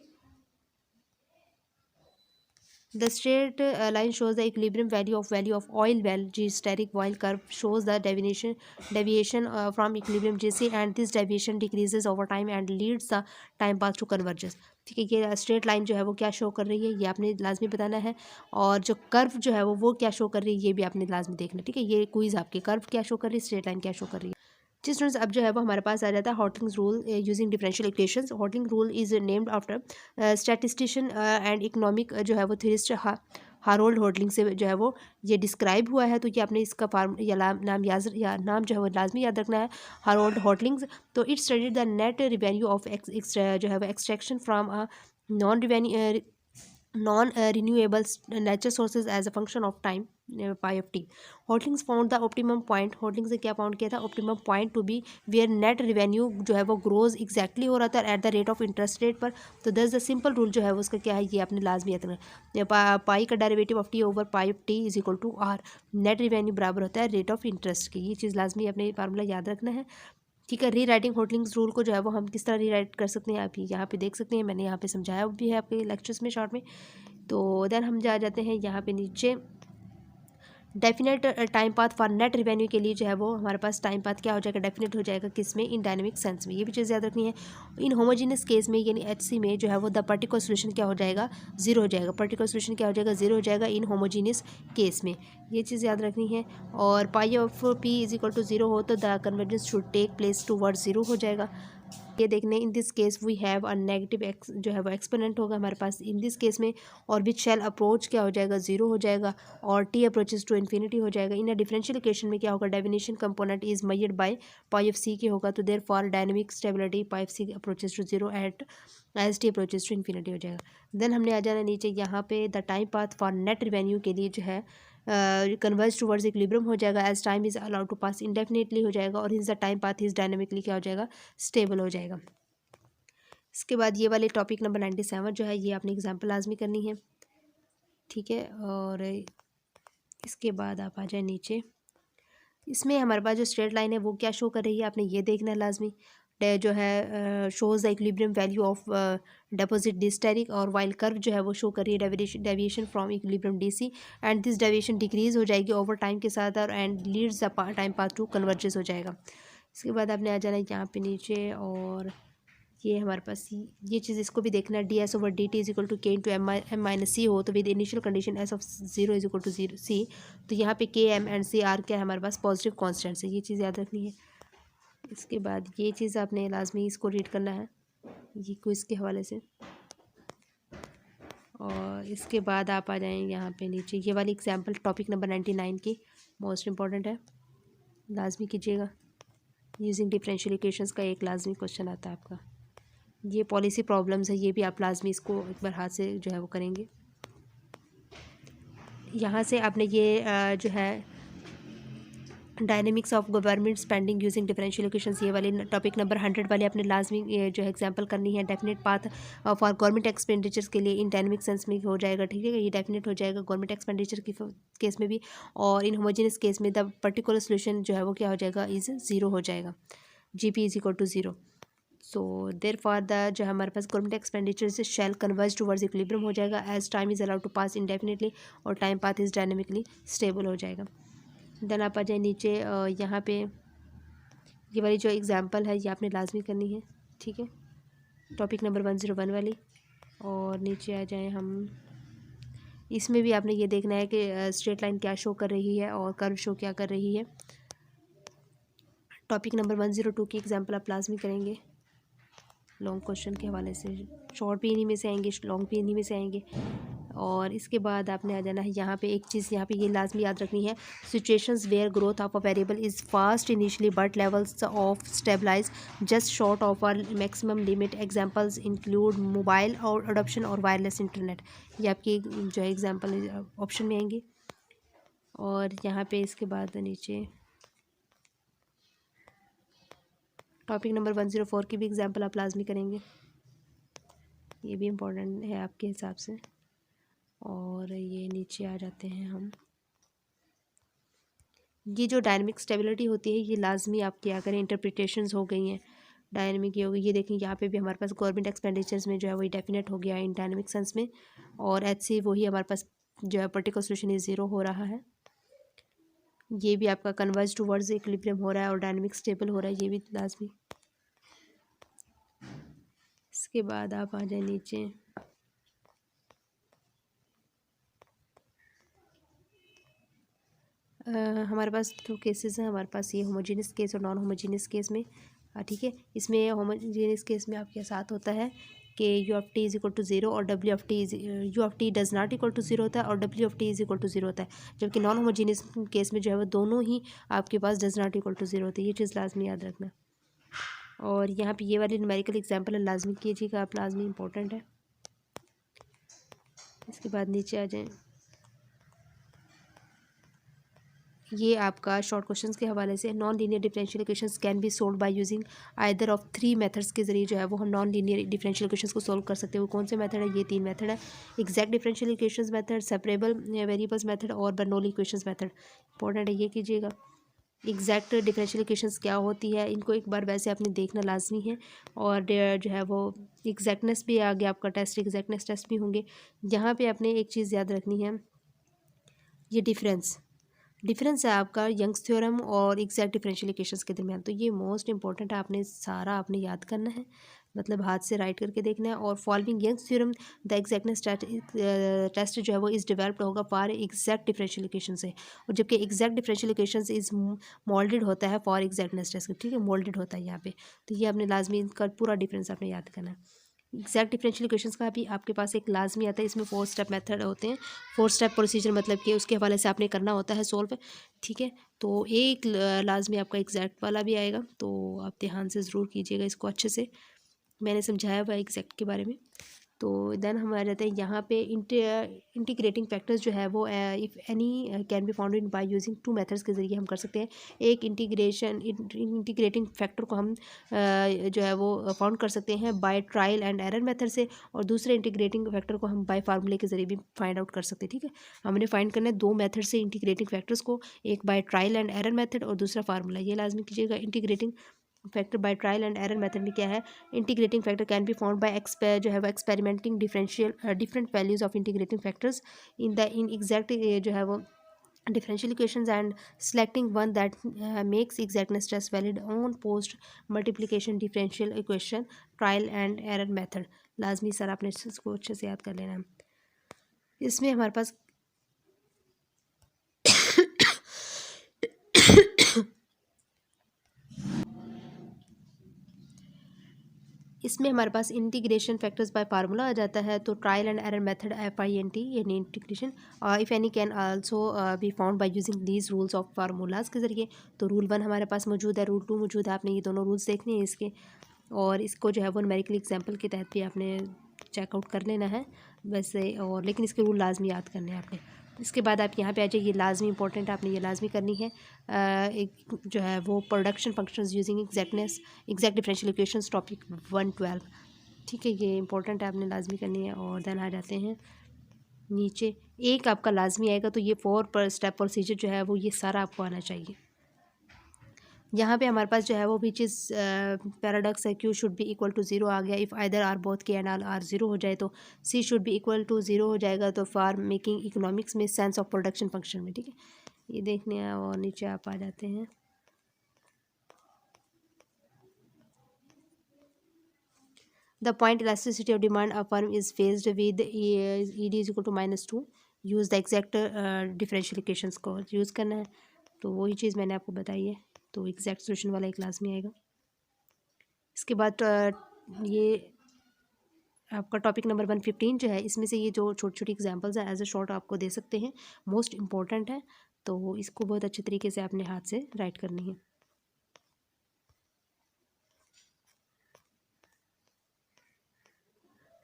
[SPEAKER 1] the straight line shows the equilibrium value of oil well steric while curve shows the deviation from equilibrium GC, and this deviation decreases over time and leads the time path to convergence। ठीक है, ये straight line जो है वो क्या show कर रही है, ये आपने लाजमी बताना है। और जो कर्व जो है वो क्या शो कर रही है, ये भी आपने लाजमी देखना। ठीक है, ये क्विज आपके, कर्व क्या शो कर रही है, स्ट्रेट लाइन क्या शो कर रही है। जी स्टूडेंट्स, अब जो है वो हमारे पास आ जाता है Hotelling's rule using differential equations. Hotelling rule is named after statistician and economic जो है वो थ्योरिस्ट हारोल्ड हॉटलिंग से जो है वो ये डिस्क्राइब हुआ है। तो ये आपने इसका नाम जो है वो लाजमी याद रखना है, हारोल्ड हॉटलिंग्स। तो it studied the net revenue of जो है वो extraction from a non renewable natural sources as a function of time pi of T. Hotelling's found the optimum point, Hotelling's ने क्या फाउंड किया था, optimum point to be where net revenue जो है वो ग्रोज एग्जैक्टली हो रहा था at the rate of interest rate पर। तो दस द सिंपल रूल जो है वो उसका क्या है, ये आपने लाजमी याद रखना। पाई का derivative of T over pi of T is equal to R, net revenue बराबर होता है रेट ऑफ इंटरेस्ट की। ये चीज़ लाजमी अपने फार्मूला याद रखना है। ठीक है, री राइटिंग हॉटलिंग्स रूल को जो है वो हम किस तरह री राइट कर सकते हैं, आप यहाँ पे देख सकते हैं, मैंने यहाँ पे समझाया भी है आपके लेक्चर्स में शॉर्ट में। तो देन हम जा जाते हैं यहाँ पे नीचे, definite time path for net revenue के लिए जो है वो हमारे पास टाइम पाथ क्या हो जाएगा, डेफिनेट हो जाएगा किस में, इन डायनेमिक सेंस में। ये भी चीज़ याद रखनी है। इन होमोजीनियस केस में यानी HC में जो है वो द पर्टिकुलर सोल्यूशन क्या हो जाएगा, जीरो हो जाएगा। पर्टिकुलर सोल्यूशन क्या हो जाएगा, जीरो हो जाएगा इन होमोजीनियस केस में, ये चीज़ याद रखनी है। और pi of P is equal to zero हो तो the convergence should take place toward zero हो जाएगा। ये देखने, in this case we have a negative X जो है वो एक्सपोनेंट होगा हमारे पास इन दिस केस में, और विच शैल अप्रोच क्या हो जाएगा, जीरो हो जाएगा, और टी अप्रोचेस टू इन्फिनिटी हो जाएगा। इन अ डिफरेंशियल इक्वेशन में क्या होगा, definition component is measured by pi of C के होगा, तो therefore dynamic stability pi of C approaches to zero at as T approaches to infinity हो जाएगा। देन हमने आ जाना नीचे, यहाँ पे the time path for net revenue के लिए जो है कन्वर्ज टूवर्ड्स इक्विलिब्रियम हो जाएगा as time is allowed to pass indefinitely हो जाएगा, और is the time path is dynamically क्या हो जाएगा, स्टेबल हो जाएगा। इसके बाद ये वाले टॉपिक नंबर 97 जो है ये आपने एग्जाम्पल लाजमी करनी है। ठीक है, और इसके बाद आप आ जाए नीचे, इसमें हमारे पास जो स्ट्रेट लाइन है वो क्या शो कर रही है, आपने ये देखना है लाजमी। जो है shows the equilibrium value of deposit डिस्टेरिक, और वाइल कर्व जो है वो शो कर रही है deviation from equilibrium DC, and this deviation decrease हो जाएगी ओवर टाइम के साथ, और and leads the time path to converges हो जाएगा। इसके बाद आपने आ जाना है यहाँ पे नीचे, और ये हमारे पास ये चीज़ इसको भी देखना है, DS/DT is equal to K into M-C हो तो with initial condition S of 0 is equal to 0 C, तो यहाँ पे K M and C R क्या है हमारे पास, पॉजिटिव कॉन्स्टेंट्स है, ये चीज़ याद रखनी है। इसके बाद ये चीज़ आपने लाजमी इसको रीड करना है, ये क्विज के हवाले से। और इसके बाद आप आ जाएँ यहाँ पे नीचे, ये वाली एग्जाम्पल टॉपिक नंबर 99 की मोस्ट इम्पॉर्टेंट है, लाजमी कीजिएगा। यूजिंग डिफरेंशियल इक्वेशंस का एक लाजमी क्वेश्चन आता है आपका। ये पॉलिसी प्रॉब्लम्स है, ये भी आप लाजमी इसको एक बार हाथ से जो है वो करेंगे। यहाँ से आपने ये जो है dynamics of government spending using differential equations, ये वाली टॉपिक नंबर 100 वाले अपने लाजमी ये जो है एग्जांपल करनी है। Definite path for government expenditures के लिए इन डायनेमिक सेंस में हो जाएगा। ठीक है, ये डेफिनेट हो जाएगा गवर्नमेंट एक्सपेंडिचर की केस में भी, और इन होमोजेनियस केस में द पर्टिकुलर सोल्यूशन जो है वो क्या हो जाएगा, इज जीरो हो जाएगा, GP is equal to zero. So therefore the जो हमारे पास गवर्नमेंट एक्सपेंडिचर से शैल कन्वर्ज टूवर्ड्स इक्विलिब्रियम हो जाएगा as time is allowed to pass indefinitely, और time path is dynamically stable हो जाएगा। देन आप आ जाए नीचे, यहाँ पे ये वाली जो एग्जांपल है ये आपने लाजमी करनी है। ठीक है, टॉपिक नंबर 101 वाली। और नीचे आ जाए हम, इसमें भी आपने ये देखना है कि स्ट्रेट लाइन क्या शो कर रही है और कर्व शो क्या कर रही है। टॉपिक नंबर 102 की एग्जाम्पल आप लाजमी करेंगे लॉन्ग क्वेश्चन के हवाले से। शॉर्ट भी इन्हीं में से आएंगे, लॉन्ग भी इन्हीं में से आएंगे। और इसके बाद आपने आ जाना है यहाँ पे एक चीज़, यहाँ पे ये लाजमी याद रखनी है, situations where growth of a variable is fast initially but levels of stabilize just short of our maximum limit. Examples include mobile और अडॉप्शन और वायरलेस इंटरनेट। ये आपकी जो है एग्जांपल ऑप्शन में आएंगी। और यहाँ पे इसके बाद नीचे टॉपिक नंबर 104 की भी एग्जांपल आप लाजमी करेंगे, ये भी इम्पोर्टेंट है आपके हिसाब से। और ये नीचे आ जाते हैं हम, ये जो डायनेमिक स्टेबिलिटी होती है ये लाजमी आप क्या करें, इंटरप्रिटेशंस हो गई हैं, डायनेमिक ये हो गई। ये देखें यहाँ पे भी हमारे पास गवर्नमेंट एक्सपेंडिचर्स में जो है वही डेफिनेट हो गया इन डायनेमिक सेंस में। और HC वही हमारे पास जो है पर्टिकुलर सोल्यूशन इज 0 हो रहा है। ये भी आपका कन्वर्ज टूवर्ड्स इक्विलिब्रियम हो रहा है और डायनेमिक स्टेबल हो रहा है, ये भी लाजमी। इसके बाद आप आ जाए नीचे, हमारे पास 2 केसेस हैं हमारे पास, ये होमोजीनियस केस और नॉन होमोजीनियस केस में। ठीक है, इसमें होमोजीनियस केस में आपके साथ होता है कि U(t) इज इक्वल टू 0 और W(t) is U(t) does not equal to 0 होता है और W(t) इज इक्वल टू 0 होता है। जबकि नॉन होमोजीनियस केस में जो है वो दोनों ही आपके पास डज नॉट इक्वल टू 0 होती है। ये चीज़ लाजमी याद रखना। और यहाँ पे ये वाली न्यूमेरिकल एग्जाम्पल है, लाजमी कीजिएगा आप, लाजमी इंपॉर्टेंट है। इसके बाद नीचे आ जाएँ, ये आपका शॉर्ट क्वेश्चंस के हवाले से, non linear differential equations can be solve by using either of 3 methods के जरिए जो है वो हम नॉन लीनियर डिफरेंशियल इक्वेशंस को सोल्व कर सकते हैं। वो कौन से मेथड है? ये 3 मेथड है, exact differential equations method, separable variables method और बर्नौली इक्वेशंस मेथड। इंपॉर्टेंट है, ये कीजिएगा। एग्जैक्ट डिफरेंशियल इक्वेशंस क्या होती है, इनको एक बार वैसे आपने देखना लाजमी है। और जो है वो एग्जैक्टनेस भी आ गया आपका टेस्ट, एग्जैक्टनेस टेस्ट भी होंगे। यहाँ पे आपने एक चीज़ याद रखनी है, ये डिफरेंस है आपका यंग्स थ्योरम और एग्जैक्ट डिफरेंशियल इक्वेशंस के दरमियान। तो ये मोस्ट इंपॉर्टेंट है, आपने सारा आपने याद करना है, मतलब हाथ से राइट करके देखना है। और following Young's theorem the exactness test जो है वो इस डेवलप्ड होगा फॉर एग्जैक्ट डिफरेंशियल इक्वेशन से। और जबकि exact differential equation is moulded होता है फॉर एग्जैक्टनेस टेस्ट, ठीक है, मोल्डेड होता है यहाँ पे। तो ये आपने लाजमी इनका पूरा डिफरेंस आपने याद करना है। एग्जैक्ट डिफरेंशियल इक्वेशंस का भी आपके पास एक लाजमी आता है, इसमें 4 स्टेप मेथड होते हैं, 4 स्टेप प्रोसीजर, मतलब कि उसके हवाले से आपने करना होता है सोल्व, ठीक है। तो एक लाजमी आपका एग्जैक्ट वाला भी आएगा, तो आप ध्यान से ज़रूर कीजिएगा इसको अच्छे से, मैंने समझाया हुआ है एग्जैक्ट के बारे में। तो देन हम आ जाते हैं यहाँ पे इंटीग्रेटिंग फैक्टर्स जो है वो if any can be found in by using 2 methods के ज़रिए हम कर सकते हैं। एक इंटीग्रेटिंग फैक्टर को हम जो है वो फाउंड कर सकते हैं by trial and error method से, और दूसरे इंटीग्रेटिंग फैक्टर को हम बाय फार्मूले के ज़रिए भी फाइंड आउट कर सकते हैं, ठीक है। हमने फाइंड करना है 2 मेथड से इंटीग्रेटिंग फैक्टर्स को, एक by trial and error method और दूसरा फार्मूला, ये लाजमी कीजिएगा। Integrating factor by trial and error method में क्या है, integrating factor can be found by जो है वो experimenting different values of integrating factors in exact जो है वो differential equations and selecting one that makes exactness test valid on post multiplication differential equation trial and error method। लाजमी sir आपने इसको अच्छे से याद कर लेना है। इसमें हमारे पास इसमें हमारे पास इंटीग्रेशन फैक्टर्स बाय फार्मूला आ जाता है। तो trial and error method FINT यानी integration, if any can also be found by using these rules of formulas के ज़रिए। तो रूल 1 हमारे पास मौजूद है, रूल 2 मौजूद है, आपने ये दोनों रूल्स देखने हैं इसके, और इसको जो है वो न्यूमेरिकल एग्जाम्पल के तहत भी आपने चेकआउट कर लेना है वैसे, और लेकिन इसके रूल लाजमी याद करने हैं आपने। इसके बाद आप यहाँ पे आ जाइए, ये लाजमी इंपॉर्टेंट आपने ये लाजमी करनी है, एक जो है वो production functions using exact differential equations topic 112, ठीक है, ये इंपॉर्टेंट है आपने लाजमी करनी है। और देन आ जाते हैं नीचे, एक आपका लाजमी आएगा, तो ये 4 स्टेप प्रोसीजर जो है वो ये सारा आपको आना चाहिए। यहाँ पे हमारे पास जो है वो भी चीज़ पैराडॉक्स है, Q should be equal to 0 आ गया। If either or both K and R 0 हो जाए तो C should be equal to 0 हो जाएगा, तो फॉर मेकिंग इकोनॉमिक्स में सेंस ऑफ प्रोडक्शन फंक्शन में, ठीक है, ये देखने हैं। और नीचे आप आ जाते हैं, the point elasticity of demand a firm is faced with ED is equal to -2, use the exact differential equations को यूज़ करना है। तो वही चीज़ मैंने आपको बताई है, तो एग्जैक्ट सोल्यूशन वाला एक लाजमी आएगा। इसके बाद ये आपका टॉपिक नंबर 115 जो है, इसमें से ये जो छोटी छोटी एग्जांपल्स हैं एज अ शॉर्ट आपको दे सकते हैं, मोस्ट इंपॉर्टेंट है, तो इसको बहुत अच्छे तरीके से आपने हाथ से राइट करनी है।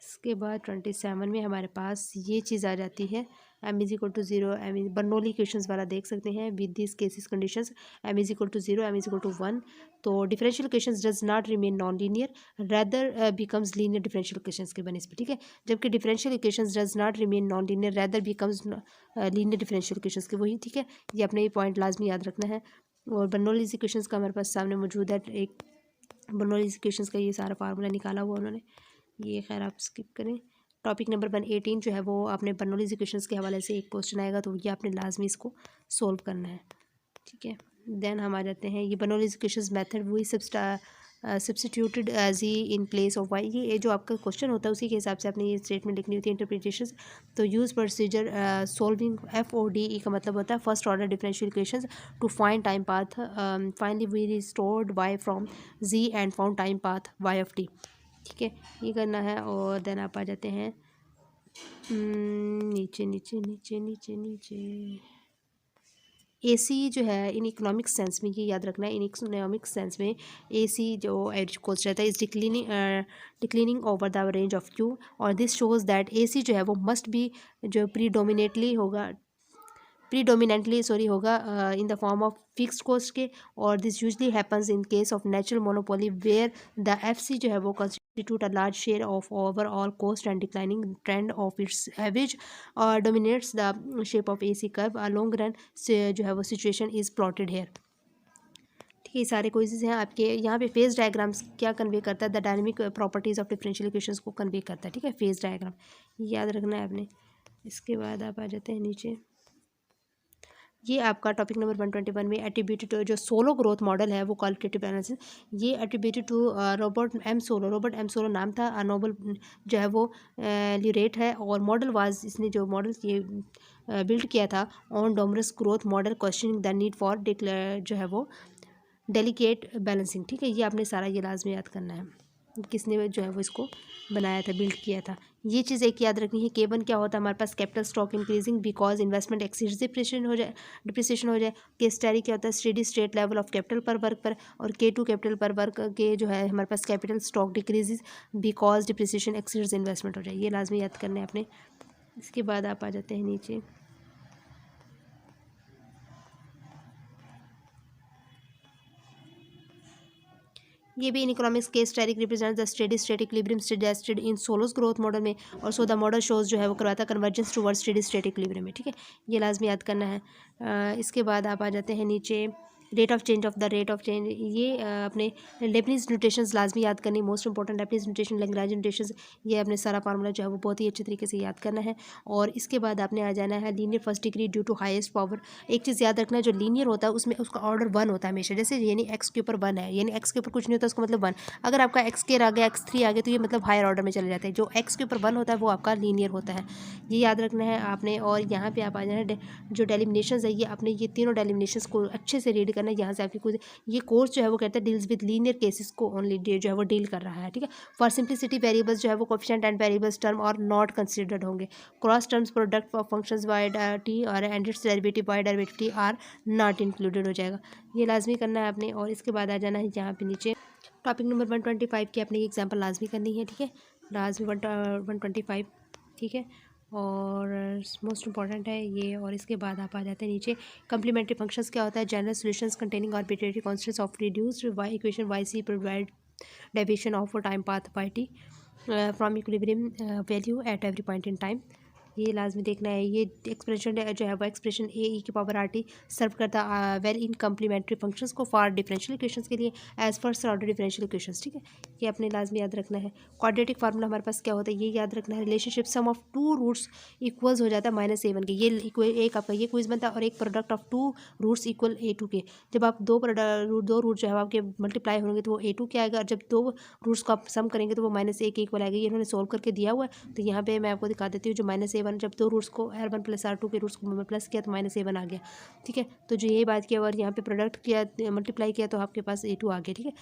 [SPEAKER 1] इसके बाद 27 में हमारे पास ये चीज़ आ जाती है, m is equal to 0, Bernoulli equations वाला देख सकते हैं with this cases conditions, m is equal to 0, m is equal to 1। तो differential equations does not remain non linear, rather becomes linear differential equations के बनस्पत, ठीक है। जबकि differential equations does not remain non linear, rather becomes linear differential equations के, वही, ठीक है। ये अपने ये पॉइंट लाजमी याद रखना है। और बर्नौली इक्वेशंस का हमारे पास सामने मौजूद है, एक बर्नौली इक्वेशंस का ये सारा फार्मूला निकाला हुआ उन्होंने, ये खैर आप स्किप करें। टॉपिक नंबर 118 जो है वो आपने बर्नौली इक्वेशंस के हवाले से एक क्वेश्चन आएगा, तो ये आपने लाजमी इसको सोल्व करना है, ठीक है। देन हम आ जाते हैं, ये बर्नौली इक्वेशंस मेथड, वही substituted G in place of Y, ये जो आपका क्वेश्चन होता है उसी के हिसाब से आपने ये स्टेटमेंट लिखनी होती है, इंटरप्रिटेशन। तो यूज़ प्रोसीजर सॉल्विंग FODE का मतलब होता है first order differential equations to find time path, finally we restored Y from G and found time path Y of T, ठीक है, ये करना है। और देन आप आ जाते हैं नीचे नीचे नीचे नीचे नीचे AC जो है इन इकोनॉमिक सेंस में, ये याद रखना है, इन इकोनॉमिक सेंस में AC जो एवरेज कॉस्ट रहता है is declining over the range of Q, और दिस शोज़ दैट AC जो है वो मस्ट बी जो प्रीडोमिनेंटली होगा in the form of fixed cost के, और this usually happens in case of natural monopoly where the FC जो है वो constitute a large share of overall cost and declining trend of its average dominates the shape of AC curve, a long run से जो है वो situation is plotted here, ठीक है। ये सारे क्वेश्चंस हैं आपके। यहाँ पे फेज डायग्राम्स क्या कन्वे करता है, the dynamic properties of differential equations को कन्वे करता है, ठीक है, फेज डायग्राम, ये याद रखना है आपने। इसके बाद आप आ जाते हैं नीचे, ये आपका टॉपिक नंबर 121 में एट्रीब्यूटेड टू जो सोलो ग्रोथ मॉडल है वो क्वालिटेटिव एनालिसिस, ये attributed to Robert M Solow नाम था, नोबल जो है वो ल्यूरेट है, और मॉडल वाज, इसने जो मॉडल ये बिल्ड किया था on Domar's growth model questioning the need for जो है वो डेलिकेट बैलेंसिंग, ठीक है। ये आपने सारा ये लाजमी याद करना है, किसने जो है वो इसको बनाया था, बिल्ड किया था। ये चीज़ एक याद रखनी है, K1 क्या होता है हमारे पास, capital stock increasing because investment exceeds depreciation हो जाए। K क्या होता है, steady state level of capital पर वर्क पर, और K2 कैपिटल पर वर्क के जो है हमारे पास capital stock decreases because depreciation exceeds investment हो जाए, ये लाजमी याद करने हैं आपने। इसके बाद आप आ जाते हैं नीचे, ये भी इन इकोनॉमिक्स के static represent the steady state equilibrium suggested in Saulos growth model में, और सो द मॉडल शोज जो है वो करवाता convergence towards steady state equilibrium में, ठीक है, ये लाजमी याद करना है। इसके बाद आप आ जाते हैं नीचे, rate of change of the rate of change, ये अपने लेबनीज नोटेशंस लाजमी याद करनी, most important Lebanese notation, Lagrange notations, ये अपने सारा फार्मूला जो है वो बहुत ही अच्छे तरीके से याद करना है। और इसके बाद आपने आ जाना है linear first degree due to highest power, एक चीज़ याद रखना है, जो लीनियर होता है उसमें उसका ऑर्डर 1 होता है हमेशा, जैसे यानी एक्स के ऊपर 1 है, यानी एक्स के ऊपर कुछ नहीं होता उसका मतलब 1, अगर आपका एक्स के आ गया x3 आ गया तो ये मतलब हायर ऑर्डर में चले जाते हैं, जो एक्स के ऊपर 1 होता है वो आपका लीनियर होता है, ये याद रखना है आपने। और यहाँ पे आप आ जाना है जो डेलिमिनेशंस है, ये आपने ये तीनों डेलिमिनेशंस को अच्छे से रीड करना है, यहाँ से आपकी कुछ ये कोर्स जो है वो कहता है डील्स विद लीनियर केसेस को ओनली जो है वो डील कर रहा है, ठीक है। फॉर सिंप्लिसिटी वेरिएबल्स जो है वो कोएफिशिएंट एंड वेरिएबल्स टर्म और नॉट कंसिडर्ड होंगे, cross terms product of functions Y T और and its derivative Y derivative T are not included हो जाएगा, ये लाजमी करना है आपने। और इसके बाद आ जाना है यहाँ पे नीचे टॉपिक नंबर 125 की आपने एग्जाम्पल लाजमी करनी है, ठीक है, लाजमी 125, ठीक है, और मोस्ट इंपॉर्टेंट है ये। और इसके बाद आप आ जाते हैं नीचे, कम्प्लीमेंट्री फंक्शंस क्या होता है, general solutions containing arbitrary constants of reduced Y equation Y C provide deviation of time path by T from equilibrium value at every point in time, ये लाजमी देखना है। ये एक्सप्रेशन जो है वो एक्सप्रेशन ए की पावर RT सर्व करता वेल इन कम्प्लीमेंट्री फंक्शंस को फॉर डिफरेंशियल इक्वेशंस के लिए as first order differential equations, ठीक है, ये अपने लाजमी याद रखना है। क्वाड्रेटिक फार्मूला हमारे पास क्या होता है, ये याद रखना है, relationship sum of 2 roots equals हो जाता है -a1 के, ये एक आपका ये क्विज बनता है, और एक product of 2 roots equal a2 के, जब आप दो रूट जो है आपके मल्टीप्लाई होंगे तो वो a2 के आएगा, और जब 2 रूट्स को आप सम करेंगे तो वो -a के इक्वल आएगा, ये इन्होंने सोल्व करके दिया हुआ है, तो यहाँ पे मैं आपको दिखा देती हूँ, जो -a1 -A1, जब दो रूट्स को R1 + R2 के रूट्स को प्लस किया तो -A1 आ गया, ठीक है। तो जो यही बात किया और यहाँ पे प्रोडक्ट किया मल्टीप्लाई किया तो आपके पास A2 आ गया, ठीक है।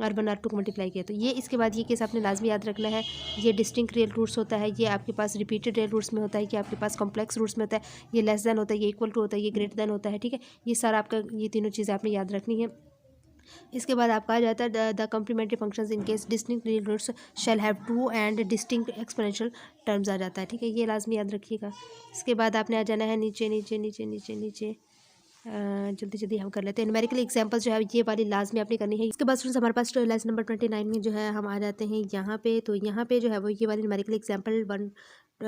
[SPEAKER 1] R1 R2 को मल्टीप्लाई किया तो ये इसके बाद ये केस आपने लाजमी याद रखना है। ये डिस्टिंक्ट रियल रूट्स होता है, ये आपके पास रिपीटेड रियल रूट्स में होता है, कि आपके पास कॉम्प्लेक्स रूट्स में होता है, ये लेस देन होता है, ये इक्वल टू होता है, ये ग्रेटर देन होता है, ठीक है। ये सारा आपका ये तीनों चीज़ें आपने याद रखनी है। इसके बाद आपका आ जाता है the complementary functions in case distinct real roots shall have two and distinct exponential terms आ जाता है, ठीक है। ये लाजमी याद रखिएगा। इसके बाद आपने आ जाना है नीचे नीचे नीचे नीचे नीचे जल्दी जल्दी हम कर लेते हैं। न्यूमेरिकल एग्जांपल्स जो है ये वाली लाजमी आपने करनी है। इसके बाद स्टूडेंट्स हमारे पास लेसन नंबर 29 में जो है हम आ जाते हैं यहाँ पे। तो यहाँ पे जो है वो ये वाली न्यूमेरिकल एग्जांपल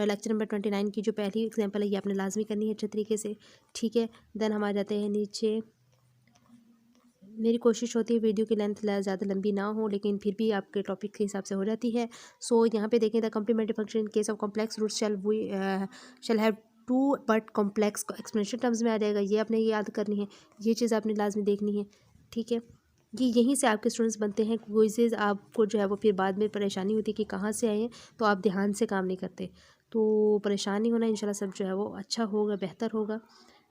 [SPEAKER 1] लेक्चर नंबर 29 की जो पहली एग्जांपल है ये आपने लाजमी करनी है अच्छे तरीके से, ठीक है। देन हम आ जाते हैं नीचे। मेरी कोशिश होती है वीडियो की लेंथ ज़्यादा लंबी ना हो, लेकिन फिर भी आपके टॉपिक के हिसाब से हो जाती है। सो यहाँ पे देखें the complementary function in case of complex roots shall have two but complex exponential terms में आ जाएगा। ये आपने याद करनी है, ये चीज़ आपने लाजमी देखनी है, ठीक है। ये यहीं से आपके स्टूडेंट्स बनते हैं। क्विज़ेज़ आपको जो है वो फिर बाद में परेशानी होती है कि कहाँ से आए हैं, तो आप ध्यान से काम नहीं करते, तो परेशानी होना इंशाल्लाह सब जो है वो अच्छा होगा, बेहतर होगा।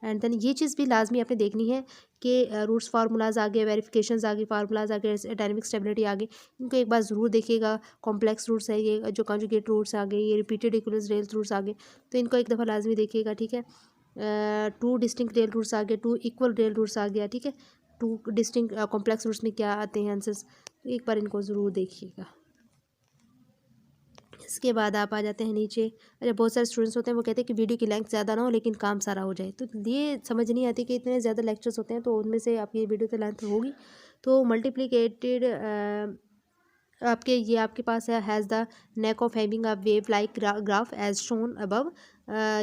[SPEAKER 1] एंड देन ये चीज़ भी लाजमी आपने देखनी है कि रूट्स फार्मूलाज आ गए, वेरिफिकेशंस आ गई, फार्मूलाज आ गए, डायनेमिक स्टेबिलिटी आ गई, इनको एक बार ज़रूर देखिएगा। कॉम्प्लेक्स रूट्स है ये, जो कॉन्जुगेट रूट्स आ गए, ये रिपीटेड इक्वल्स रियल रूट्स आ गए, तो इनको एक दफ़ा लाजमी देखिएगा, ठीक है। 2 डिस्टिंक्ट रियल रूट्स आ गए, 2 इक्वल रियल रूट्स आ गया, ठीक है। 2 डिस्टिंक्ट कॉम्प्लेक्स रूट्स में क्या आते हैं आंसर्स, तो एक बार इनको ज़रूर देखिएगा। इसके बाद आप आ जाते हैं नीचे। अच्छा, बहुत सारे स्टूडेंट्स होते हैं वो कहते हैं कि वीडियो की लेंथ ज़्यादा ना हो लेकिन काम सारा हो जाए, तो ये समझ नहीं आती कि इतने ज़्यादा लेक्चर्स होते हैं तो उनमें से आपकी वीडियो तो लेंथ होगी। तो मल्टीप्लिकेटेड आपके ये आपके पास है has the knack of having a wave like graph as shown above.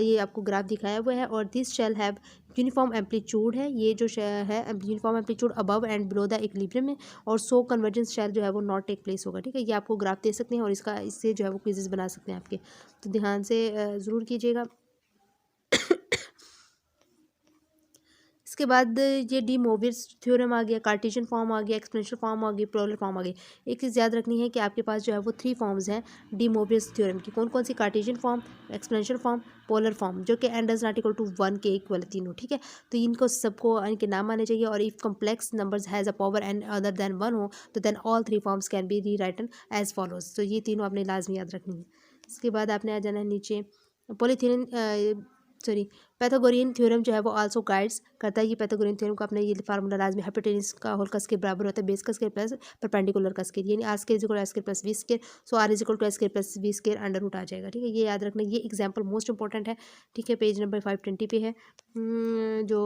[SPEAKER 1] ये आपको ग्राफ दिखाया हुआ है और this shall have uniform amplitude है, ये जो है uniform amplitude above and below the equilibrium में, और सो कन्वर्जेंस शेल जो है वो नॉट टेक प्लेस होगा, ठीक है। ये आपको ग्राफ दे सकते हैं और इसका इससे जो है वो क्विजेस बना सकते हैं आपके, तो ध्यान से ज़रूर कीजिएगा। इसके बाद ये डी मोवियस थ्योरम आ गया, कार्टेशियन फॉर्म आ गया, एक्सपोनेंशियल फॉर्म आ गई, पोलर फॉर्म आ गई। एक चीज़ याद रखनी है कि आपके पास जो है वो 3 फॉर्म्स हैं डी मोवियस थ्योरम की। कौन कौन सी? Cartesian form, exponential form, polar form, जो कि n does not equal to 1 के इक्वल तीनों, ठीक है। तो इनको सबको इनके नाम आने चाहिए। और if complex numbers has a power n other than 1 हो तो then all 3 forms can be rewritten as follows. तो ये तीनों आपने लाजमी याद रखनी है। इसके बाद आपने आ जाना है नीचे। पैथागोरियन थ्योरम जो है वो आल्सो गाइड्स करता है। ये पैथागोरियन थ्योरम का अपने ये फार्मूला लाजमी हाइपोटेनस का होल का स्क्वायर बराबर होता है बेस का स्क्वायर प्लस परपेंडिकुलर का स्क्वायर, यानी R square is equal to S square plus V square. So R is equal to S square plus V square under root आ जाएगा, ठीक है। ये याद रखना, ये एग्जाम्पल मोस्ट इंपॉर्टेंट है, ठीक है। पेज नंबर 520 पे है जो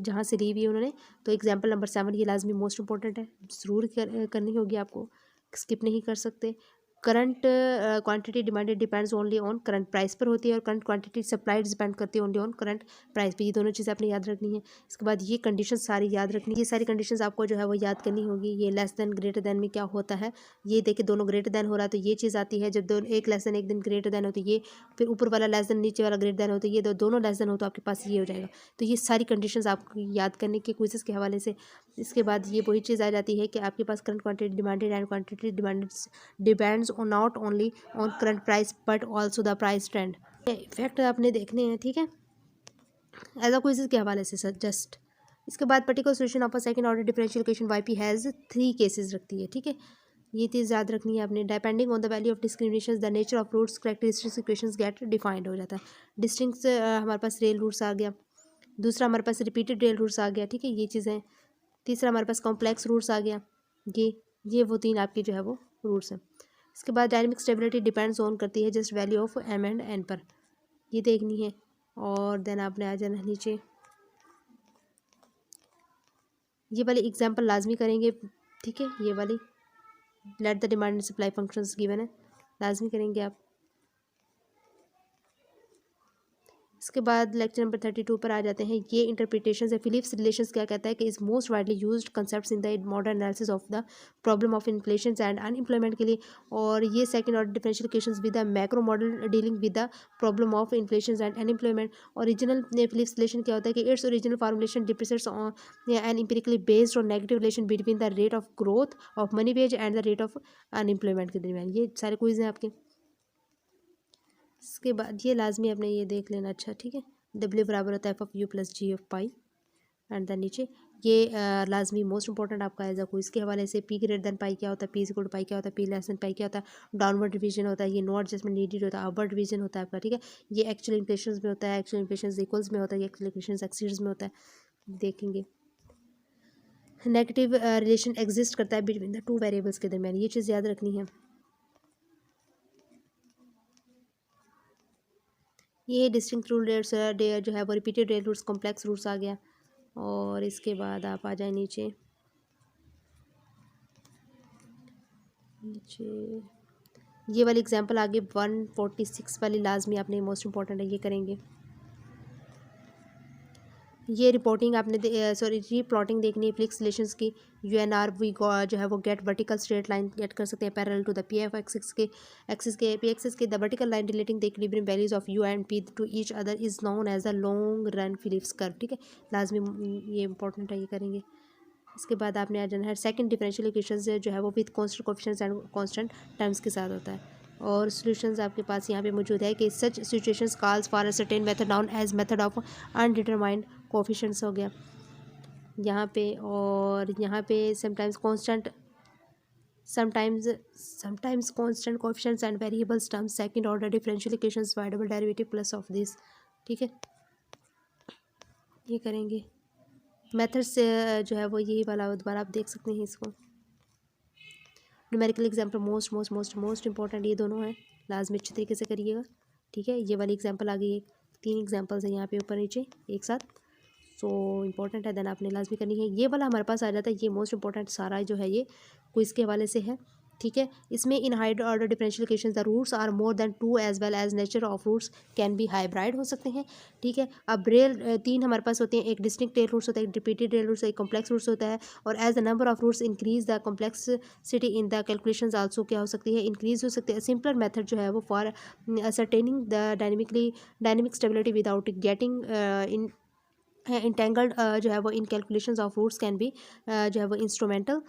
[SPEAKER 1] जहाँ से ली हुई है उन्होंने। तो एग्जाम्पल नंबर 7 ये लाजमी मोस्ट इंपॉर्टेंट है, ज़रूर करनी होगी आपको, स्किप नहीं कर सकते। Current quantity demanded depends only on current price पर होती है और करंट क्वांटिटी सप्लाइड डिपेंड करती है ओनली ऑन करंट प्राइस पे। ये दोनों चीज़ें आपने याद रखनी है। इसके बाद ये कंडीशन सारी याद रखनी है, ये सारी कंडीशंस आपको जो है वो याद करनी होगी। ये लेस देन ग्रेटर देन में क्या होता है, ये देखिए दोनों ग्रेटर देन हो रहा है तो ये चीज़ आती है। जब दोनों एक लेस देन एक दिन ग्रेटर देन हो तो ये, फिर ऊपर वाला लेस देन नीचे वाला ग्रेटर देन हो तो ये, दोनों लेस देन हो तो आपके पास ये हो जाएगा। तो ये सारी कंडीशंस आपको याद करने के क्विज़ेस के हवाले से। इसके बाद ये वही चीज़ आ जाती है कि आपके पास current quantity demanded and quantity depends not only on current price but also the price trend. Effect आपने देखने हैं, ठीक है, एज अ क्विज़ के हवाले से सर जस्ट। इसके बाद particular solution of a second order differential equation YP has 3 cases रखती है, ठीक है। ये चीज़ याद रखनी है आपने। Depending on the value of discrimination the nature of roots characteristics equations get defined हो जाता है। डिस्टिंक्ट हमारे पास रियल रूट्स आ गया, दूसरा हमारे पास रिपीटेड रियल रूट्स आ गया, ठीक है, ये चीज़ें। तीसरा हमारे पास कॉम्प्लेक्स रूट्स आ गया, ये वो 3 आपकी जो है वो रूट्स हैं। इसके बाद डायनेमिक स्टेबिलिटी डिपेंड्स ऑन करती है just value of m and n पर, ये देखनी है। और देन आपने आ जाना नीचे, ये वाली एग्जांपल लाजमी करेंगे, ठीक है। ये वाली let the demand and supply functions given है, लाजमी करेंगे आप। इसके बाद लेक्चर नंबर 32 पर आ जाते हैं। ये इंटरप्रिटेशन है। फिलिप्स रिलेशंस क्या कहता है कि is most widely used concepts in the modern analysis of the problem of inflation and unemployment के लिए। और ये second order differential equations with the macro model dealing with the problem of inflation and unemployment. Original Phillips relation क्या होता है कि it's original formulation depends on and empirically based on negative relation between the rate of growth of money wage and the rate of unemployment के दरमियान। ये सारे quiz हैं आपके। इसके बाद ये लाजमी आपने ये देख लेना। अच्छा ठीक है, W बराबर होता है f(u+g)पाई एंड देन नीचे ये लाजमी मोस्ट इंपॉर्टेंट आपका एज अ क्विज के हवाले से P ग्रेटर देन पाई क्या होता है, P इक्वल टू पाई क्या होता है, P लेस देन पाई क्या होता है, डाउनवर्ड डिवीजन होता है, ये नो एडजस्टमेंट नीडेड होता है, अपवर्ड डिवीजन होता है आपका। ठीक है, ये एक्चुअल इक्वेशंस में होता है, एक्चुअल इक्वेशंस इक्वल्स में होता है, ये एक्चुअल इक्वेशंस एक्सीड्स में होता है। देखेंगे नेगेटिव रिलेशन एग्जिस्ट करता है बिटवीन द टू वेरिएबल्स के दरमियान, ये चीज़ याद रखनी है। ये डिस्टिंक्ट रूल जो है वो repeated real roots complex roots आ गया। और इसके बाद आप आ जाए नीचे नीचे ये वाली एग्जांपल आगे 146 वाली लाजमी आपने मोस्ट इंपॉर्टेंट है, ये करेंगे। ये रिपोर्टिंग आपने सॉरी ये प्लॉटिंग देखनी है फ्लिक्स रिलेशंस की। UNR वी जो है वो get vertical straight line get कर सकते हैं parallel to the PF axis के P एक्सिस के the vertical line relating the equilibrium values of U and P to each other is known as the long run Phillips curve. ठीक है, लाजमी ये important है, ये करेंगे। इसके बाद आपने आ जाना है सेकंड डिफरेंशियल इक्वेशंस जो है वो with constant coefficients and constant terms के साथ होता है। और सॉल्यूशंस आपके पास यहाँ पे मौजूद है कि such situations calls for a certain method known as method of undetermined coefficients हो गया यहाँ पे। और यहाँ पे sometimes constant coefficients and variables terms second order differential equations by double derivative plus of this. ठीक है, ये करेंगे। मेथड से जो है वो यही वाला दोबारा आप देख सकते हैं इसको। न्यूमेरिकल एग्जाम्पल मोस्ट इंपॉर्टेंट ये दोनों हैं, लाजमी अच्छे तरीके से करिएगा। ठीक है, ये वाली एग्जाम्पल आ गई, 3 एग्जाम्पल्स हैं यहाँ पे ऊपर नीचे एक साथ, सो इंपॉर्टेंट है, देन आपने लाजमी करनी है। ये वाला हमारे पास आ जाता है, ये मोस्ट इंपॉर्टेंट सारा जो है ये क्विज के हवाले से है। ठीक है, इसमें in higher order differential equations the roots are more than 2 as well as nature of roots can be hybrid हो सकते हैं। ठीक है, अब रेल 3 हमारे पास होते हैं, एक डिस्टिंक्ट रेल रूट्स होता है, एक रिपीटेड रेल रूट्स, एक कॉम्प्लेक्स रूट्स होता है। और as the number of roots increase the complexity in the calculations also क्या हो सकती है, इंक्रीज हो सकती है। सिंपलर मेथड जो है वो for ascertaining the dynamic stability without getting in entangled जो है वो in calculations of roots can be जो है वो इंस्ट्रूमेंटल।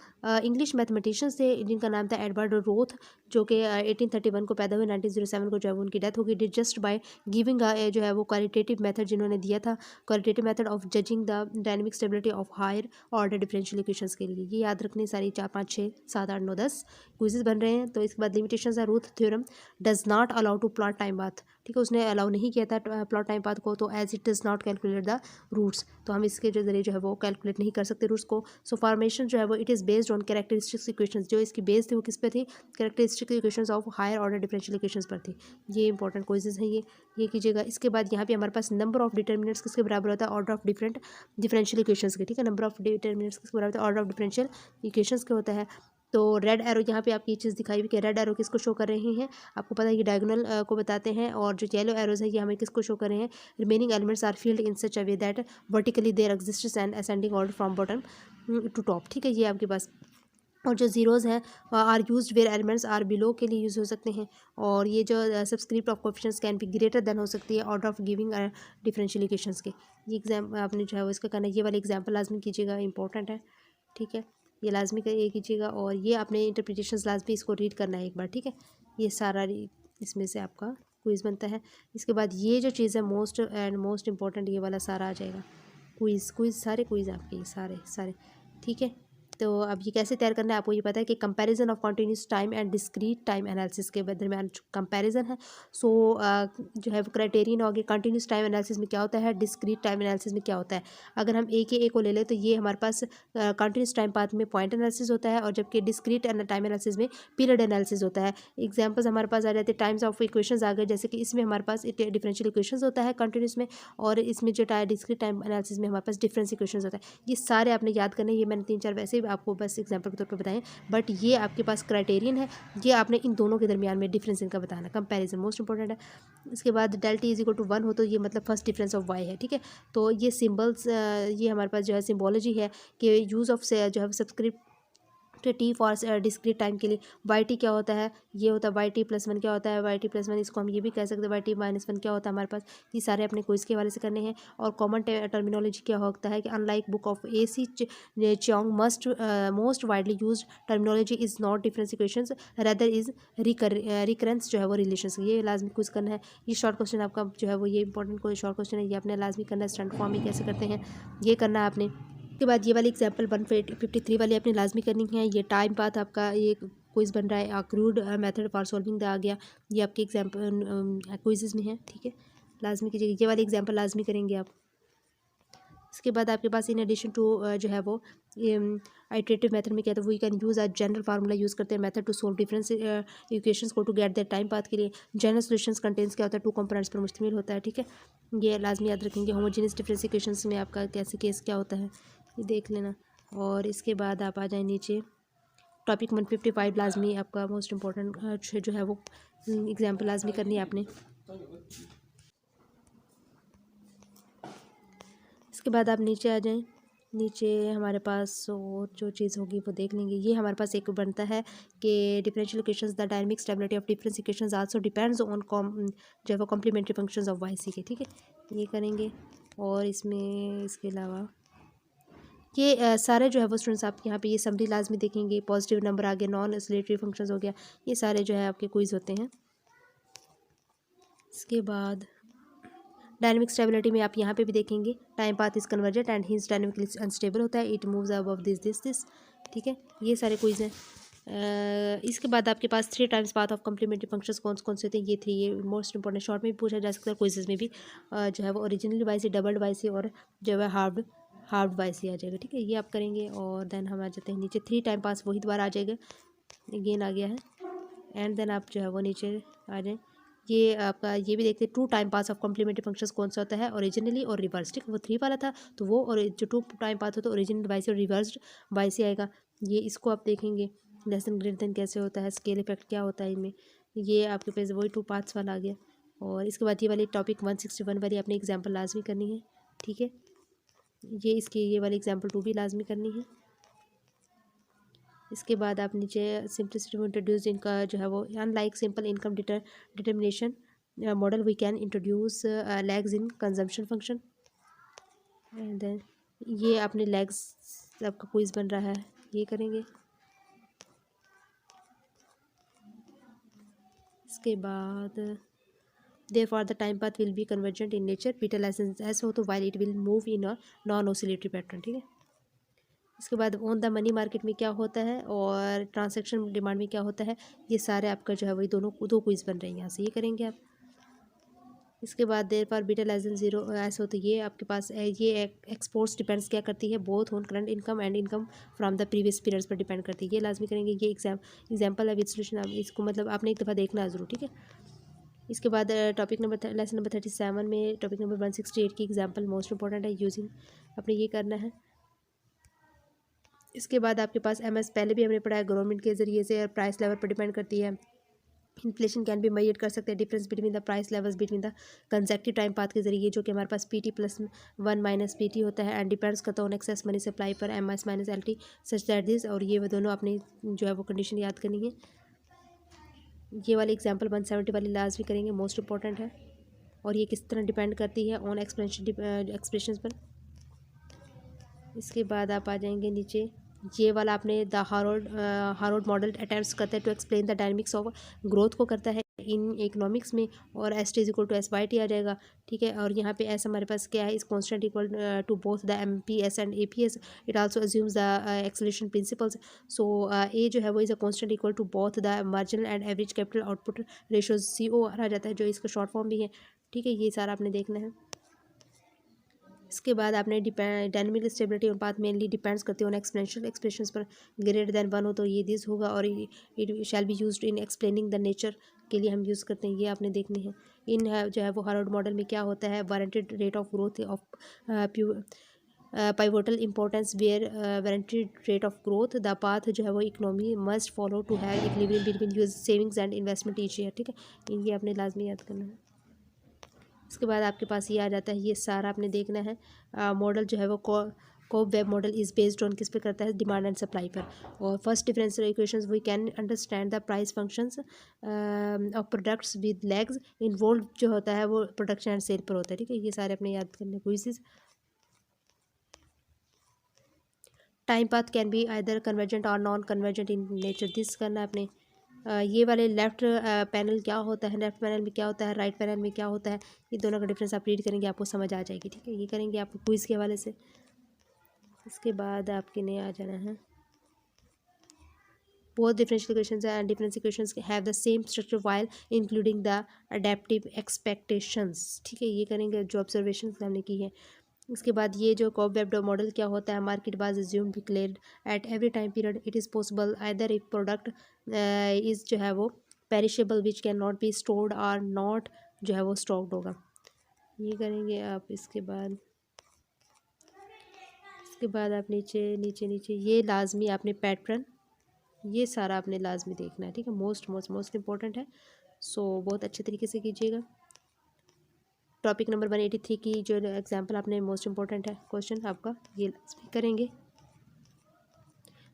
[SPEAKER 1] इंग्लिश मैथमेटिशियंस थे जिनका नाम था एडवर्ड रोथ, जो कि 1831 को पैदा हुए, 1907 को जो है वो उनकी डेथ हो गई। डिड जस्ट बाय गिविंग जो है वो क्वालिटेटिव मेथड जिन्होंने दिया था, qualitative method of judging the dynamic stability of higher order differential equations के लिए। ये याद रखने सारी 4 5 6 7 8 9 10 क्विजेज बन रहे हैं। तो इसके बाद लिमिटेशंस है, Routh theorem does not allow to plot time path. ठीक है, उसने अलाउ नहीं किया था प्लॉट टाइम पाथ को, तो as it does not calculate the roots, तो हम इसके जो जरिए जो है वो कैलकुलेट नहीं कर सकते रूट्स को। सो फॉर्मेशन जो है वो it is based on characteristics equations, जो इसकी बेस थी वो किस पे थी, characteristic equations of higher order differential equations पर थी। ये इंपॉर्टेंट क्वेश्चंस हैं, ये कीजिएगा। इसके बाद यहाँ पे हमारे पास नंबर ऑफ डिटर्मिनेंट्स किसके बराबर होता है, order of different differential equations के। ठीक है, नंबर ऑफ डिटर्मिनेंट्स किसके बराबर होता है, ऑर्डर ऑफ डिफरेंशियल इक्वेशंस के होता है। तो रेड एरो यहाँ पे आपकी चीज़ दिखाई हुई कि रेड एरो किसको शो कर रहे हैं, आपको पता है ये डायगोनल को बताते हैं। और जो येलो एरोज है ये हमें किसको शो कर रहे हैं, remaining elements are filled in such a way that vertically there exists and ascending order from bottom to top. ठीक है, ये आपके पास। और जो जीरोज़ हैं are used where elements are below के लिए यूज़ हो सकते हैं। और ये जो subscript of coefficients can be greater than हो सकती है order of giving differential equations के। ये एग्जाम आपने जो है वो इसका करना है, ये वाली एग्जाम्पल लाजमी कीजिएगा, इंपॉर्टेंट है। ठीक है, ये लाजमी ये कीजिएगा। और ये आपने इंटरप्रिटेशंस लाजमी इसको रीड करना है एक बार। ठीक है, ये सारा इसमें से आपका क्विज़ बनता है। इसके बाद ये जो चीज़ है मोस्ट इंपॉर्टेंट, ये वाला सारा आ जाएगा क्विज़ सारे क्विज़ आपके सारे। ठीक है, तो अब ये कैसे तैयार करना है आपको ये पता है कि comparison of continuous time and discrete time analysis के दरमियान कंपैरिजन है। सो जो है वो क्राइटेरियन हो गया, कंटिन्यूस टाइम एनालिसिस में क्या होता है, डिस्क्रीट टाइम एनालिसिस में क्या होता है। अगर हम ए को ले लें तो ये हमारे पास कंटिन्यूस टाइम पाथ में पॉइंट एनालिसिस होता है, और जबकि डिस्क्रीट टाइम एनालिसिस में पीरियड एनालिसिस होता है। एग्जाम्पल्स हमारे पास आ जाते हैं, टाइम्स ऑफ इक्वेशंस आ गए, जैसे कि इसमें हमारे पास डिफरेंशियल इक्वेशंस होता है कंटिन्यूस में, और इसमें जो डिस्क्रीट टाइम एनालिसिस में हमारे पास डिफरेंस इक्वेशंस होता है। ये सारे आपने याद करने, ये मैंने 3 4 वैसे ही आपको बस एग्जाम्पल के तौर पर बताएं, बट ये आपके पास क्राइटेरियन है, ये आपने इन दोनों के दरमियान में डिफरेंस इनका बताना, कंपैरिजन मोस्ट इंपॉर्टेंट है। इसके बाद del T is equal to 1 हो तो ये मतलब फर्स्ट डिफरेंस ऑफ वाई है। ठीक है, तो ये सिंबल्स ये हमारे पास जो है सिम्बोलॉजी है कि यूज़ ऑफ से जो है सब्सक्रिप्ट तो टी फॉर डिस्क्रीट टाइम के लिए वाई टी क्या होता है, ये होता है वाई टी प्लस वन क्या होता है, वाई टी प्लस वन इसको हम ये भी कह सकते हैं वाई टी माइनस वन क्या होता है हमारे पास। ये सारे अपने क्विज के हवाले से करने हैं। और कॉमन टर्मिनोलॉजी क्या होता है कि unlike book of A C Chiang most widely use terminology is not difference equations rather is recurrence जो है वो रिलेशंस। ये लाजमी क्विज करना है। ये शॉर्ट क्वेश्चन आपका जो है वो ये इंपॉर्टेंट कोई शॉर्ट क्वेश्चन है, ये आपने लाजमी करना है। स्टैंड फॉर्म में कैसे करते हैं ये करना है आपने। उसके बाद ये वाली एग्जांपल 153 वाली आपने लाजमी करनी है। ये टाइम पाथ आपका ये क्विज बन रहा है, a crude method for solving the आ गया, ये आपके एग्जांपल क्विजेज में है, ठीक है, लाजमी कीजिएगा। ये वाली एग्जांपल लाजमी करेंगे आप। इसके बाद आपके पास इन एडिशन टू जो है वो आइट्रेटिव मेथड में क्या था, we can use a general formula use करते हैं method to solve difference equations को to get the time path के लिए। जनरल सॉल्यूशंस कंटेंट्स क्या होता है, टू कंपोनेंट्स पर मुश्तमिल होता है, ठीक है, ये लाजमी याद रखेंगे। होमोजेनियस डिफरेंस इक्वेशंस में आपका कैसे केस क्या होता है ये देख लेना। और इसके बाद आप आ जाए नीचे टॉपिक 155 लाजमी आपका मोस्ट इम्पॉर्टेंट जो है वो एग्जाम्पल लाजमी करनी है आपने। इसके बाद आप नीचे आ जाएं। नीचे हमारे पास और जो चीज़ होगी वो देख लेंगे। ये हमारे पास एक बनता है कि differential equations the dynamic stability of difference equations also depends on जो है वो complementary functions of Y C के, ठीक है, ये करेंगे। और इसमें इसके अलावा ये सारे जो है वो स्टूडेंट्स आप यहाँ पे ये समरी लाजमी देखेंगे। पॉजिटिव नंबर आ गया, नॉन ऑसिलेटरी फंक्शंस हो गया, ये सारे जो है आपके क्विज होते हैं। इसके बाद डायनेमिक स्टेबिलिटी में आप यहाँ पे भी देखेंगे time path is convergent and hints dynamically unstable होता है, इट मूव्स अबव दिस, ठीक है, ये सारे क्विज हैं। इसके बाद आपके पास 3 times path of complementary functions कौन कौन से थे, ये 3, ये मोस्ट इंपॉर्टेंट शॉर्ट में भी पूछा जा सकता है, क्विजेज में भी जो है वो ओरिजिनली वाई से, डबल्ड वाई से और जो है हार्ड वाई से आ जाएगा, ठीक है, ये आप करेंगे। और देन हम आ जाते हैं नीचे 3 टाइम पास वही दोबारा आ जाएगा, अगेन आ गया है। एंड देन आप जो है वो नीचे आ जाए, ये आपका ये भी देखते हैं 2 time paths of complementary functions कौन सा होता है, ओरिजिनली और रिवर्स, ठीक है, वो 3 वाला था तो वो, और जो 2 टाइम पास होता है ओरिजिनल वाई से और रिवर्स्ड वाई से आएगा, ये इसको आप देखेंगे। लेसन ग्रेटर देन कैसे होता है, स्केल इफेक्ट क्या होता है इनमें, ये आपके पास वही 2 पार्ट्स वाला आ गया। और इसके बाद ये वाली टॉपिक 161 वाली अपनी एग्जाम्पल लाजमी करनी है, ठीक है, ये इसकी ये वाली एग्जाम्पल 2 भी लाजमी करनी है। इसके बाद आप नीचे सिंपलिसिटी में इंट्रोड्यूस इनका जो है वो unlike simple income determination model we can introduce lags in consumption function. And then ये अपने लैग्स आपका क्विज बन रहा है, ये करेंगे। इसके बाद therefore the time path will be convergent in nature, beta लाइसेंस ऐसे हो तो while it will move in a non oscillatory pattern, ठीक है। इसके बाद ऑन द मनी मार्केट में क्या होता है और ट्रांसैक्शन डिमांड में क्या होता है, ये सारे आपका जो है वही दो क्विज बन रहे हैं, यहाँ से ये करेंगे आप। इसके बाद देर पर बीटा लाइसेंस जीरो ऐसे होते ये आपके पास ये एक्सपोर्ट्स डिपेंड्स क्या करती है, both on current income and income from the previous periods पर डिपेंड करती है, ये लाजमी करेंगे। ये एग्जाम्पल है विद सोल्यूशन, आप इसको मतलब आपने एक दफ़ा देखना है ज़रूर, ठीक है। इसके बाद टॉपिक नंबर लेसन नंबर 37 में टॉपिक नंबर 168 की एग्जांपल मोस्ट इंपॉर्टेंट है, यूजिंग अपने ये करना है। इसके बाद आपके पास एमएस पहले भी हमने पढ़ा है, गवर्नमेंट के ज़रिए से प्राइस लेवल पर डिपेंड करती है। इन्फ्लेशन कैन भी मेजर कर सकते हैं difference between the price levels between the consecutive time path के जरिए, जो कि हमारे पास PT+1 माइनस PT होता है एंड डिपेंड्स करता है ऑन एक्सेस मनी सप्लाई पर MS minus LT such that this, और ये वो दोनों अपनी जो है वो कंडीशन याद करनी है। ये वाली एग्जांपल 170 वाली लास्ट भी करेंगे, मोस्ट इंपॉर्टेंट है। और ये किस तरह डिपेंड करती है ऑन एक्सप्रेशंस पर। इसके बाद आप आ जाएंगे नीचे, ये वाला आपने द हारोड मॉडल अटेम्प्ट्स करता है to explain the dynamics of growth को करता है इन इकोनॉमिक्स में, और ST is equal to SYT आ जाएगा, ठीक है। और यहाँ पे एस हमारे पास क्या है, इस constant equal to both the MPS and APS, it also assumes the acceleration principles. So A जो है वो is a constant equal to both the marginal and average capital output ratios COR आ जाता है, जो इसका शॉर्ट फॉर्म भी है, ठीक है, ये सारा आपने देखना है। इसके बाद आपने डायनेमिक स्टेबिलिटी और बात मेनली डिपेंड्स करती है ऑन एक्सपोनेंशियल एक्सप्रेशंस पर, ग्रेटर देन 1 हो तो ये दिस होगा, और it shall be used in explaining the nature के लिए हम यूज़ करते हैं, ये आपने देखनी है। इन जो है वो हार्वर्ड मॉडल में क्या होता है, warranted rate of growth of pivotal importance where warranted rate of growth, the path जो है वो economy must follow to have equilibrium between use savings and investment each year, ठीक है, ये आपने लाजमी याद करना है। इसके बाद आपके पास ये आ जाता है, ये सारा आपने देखना है। मॉडल जो है वो cobweb model is based on किस पे करता है, डिमांड एंड सप्लाई पर। और first differential equations we can understand the price functions of products with lags involve जो होता है वो प्रोडक्शन एंड सेल पर होता है। ठीक है, ये सारे अपने याद करने quiz. Time path can be either convergent और non convergent in nature. This करना है अपने ये वाले लेफ्ट पैनल क्या होता है, लेफ्ट पैनल में क्या होता है, राइट पैनल में क्या होता है, ये दोनों का डिफरेंस आप रीड करेंगे आपको समझ आ जाएगी। ठीक है, ये करेंगे आप क्विज़ के हवाले से। इसके बाद आपके ने आ जाना है both differential equations and differential equations have the same structure while including the adaptive expectations। ठीक है, ये करेंगे जो ऑब्जर्वेशन हमने की है। इसके बाद ये जो कॉब वेब मॉडल क्या होता है, मार्केट बाज assume declared at every time period it is possible either if product is जो है वो perishable which can not be stored और नॉट जो है वो स्टॉक्ड होगा। ये करेंगे आप। इसके बाद आप नीचे नीचे नीचे ये लाजमी आपने पैटर्न ये सारा आपने लाजमी देखना है। ठीक है, मोस्ट इंपॉर्टेंट है, सो बहुत अच्छे तरीके से कीजिएगा। टॉपिक नंबर 183 की जो एग्जांपल आपने मोस्ट इंपॉर्टेंट है क्वेश्चन आपका, ये करेंगे।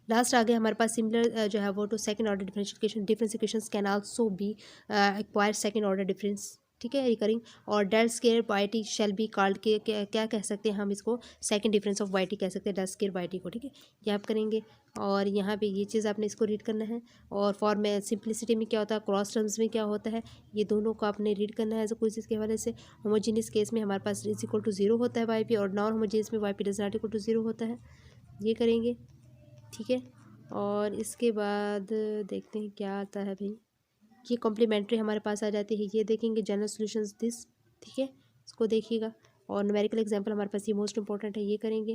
[SPEAKER 1] लास्ट आ गया हमारे पास सिमिलर जो है वो to second order differentiations can also be acquire second order difference. ठीक है, रिकरिंग और del square Y T shall be called के क्या कह सकते हैं हम इसको, second difference of Y T कह सकते हैं डेल स्केयर वाई टी को। ठीक है, ये आप करेंगे और यहाँ पे ये चीज़ आपने इसको रीड करना है। और फॉर में सिंप्लिसिटी में क्या होता है, क्रॉस टर्म्स में क्या होता है, ये दोनों को आपने रीड करना है। कोई चीज़ के हवाले से होमोजीनियस केस में हमारे पास इज इक्वल टू 0 होता है वाई पी, और नॉन होमोजीनियस में Y P does not equal to 0 होता है। ये करेंगे। ठीक है, और इसके बाद देखते हैं क्या आता है भाई, ये कॉम्प्लीमेंट्री हमारे पास आ जाती है। ये देखेंगे जनरल सॉल्यूशंस दिस। ठीक है, इसको देखिएगा। और न्यूमेरिकल एग्जांपल हमारे पास ये मोस्ट इंपॉर्टेंट है, ये करेंगे।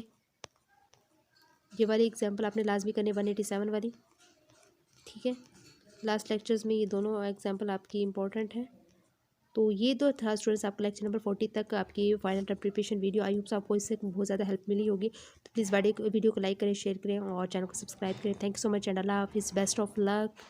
[SPEAKER 1] ये वाली एग्जांपल आपने लाजमी करने 187 वाली। ठीक है, लास्ट लेक्चर्स में ये दोनों एग्जांपल आपकी इंपॉर्टेंट है। तो ये तो था स्टूडेंट्स आपका लेक्चर नंबर 40 तक आपकी final preparation video. I hope आपको इससे बहुत ज़्यादा हेल्प मिली होगी। तो प्लीज़ वीडियो को लाइक करें, शेयर करें और चैनल को सब्सक्राइब करें। Thank you so much and अल्लाह हाफिज़, बेस्ट ऑफ लक।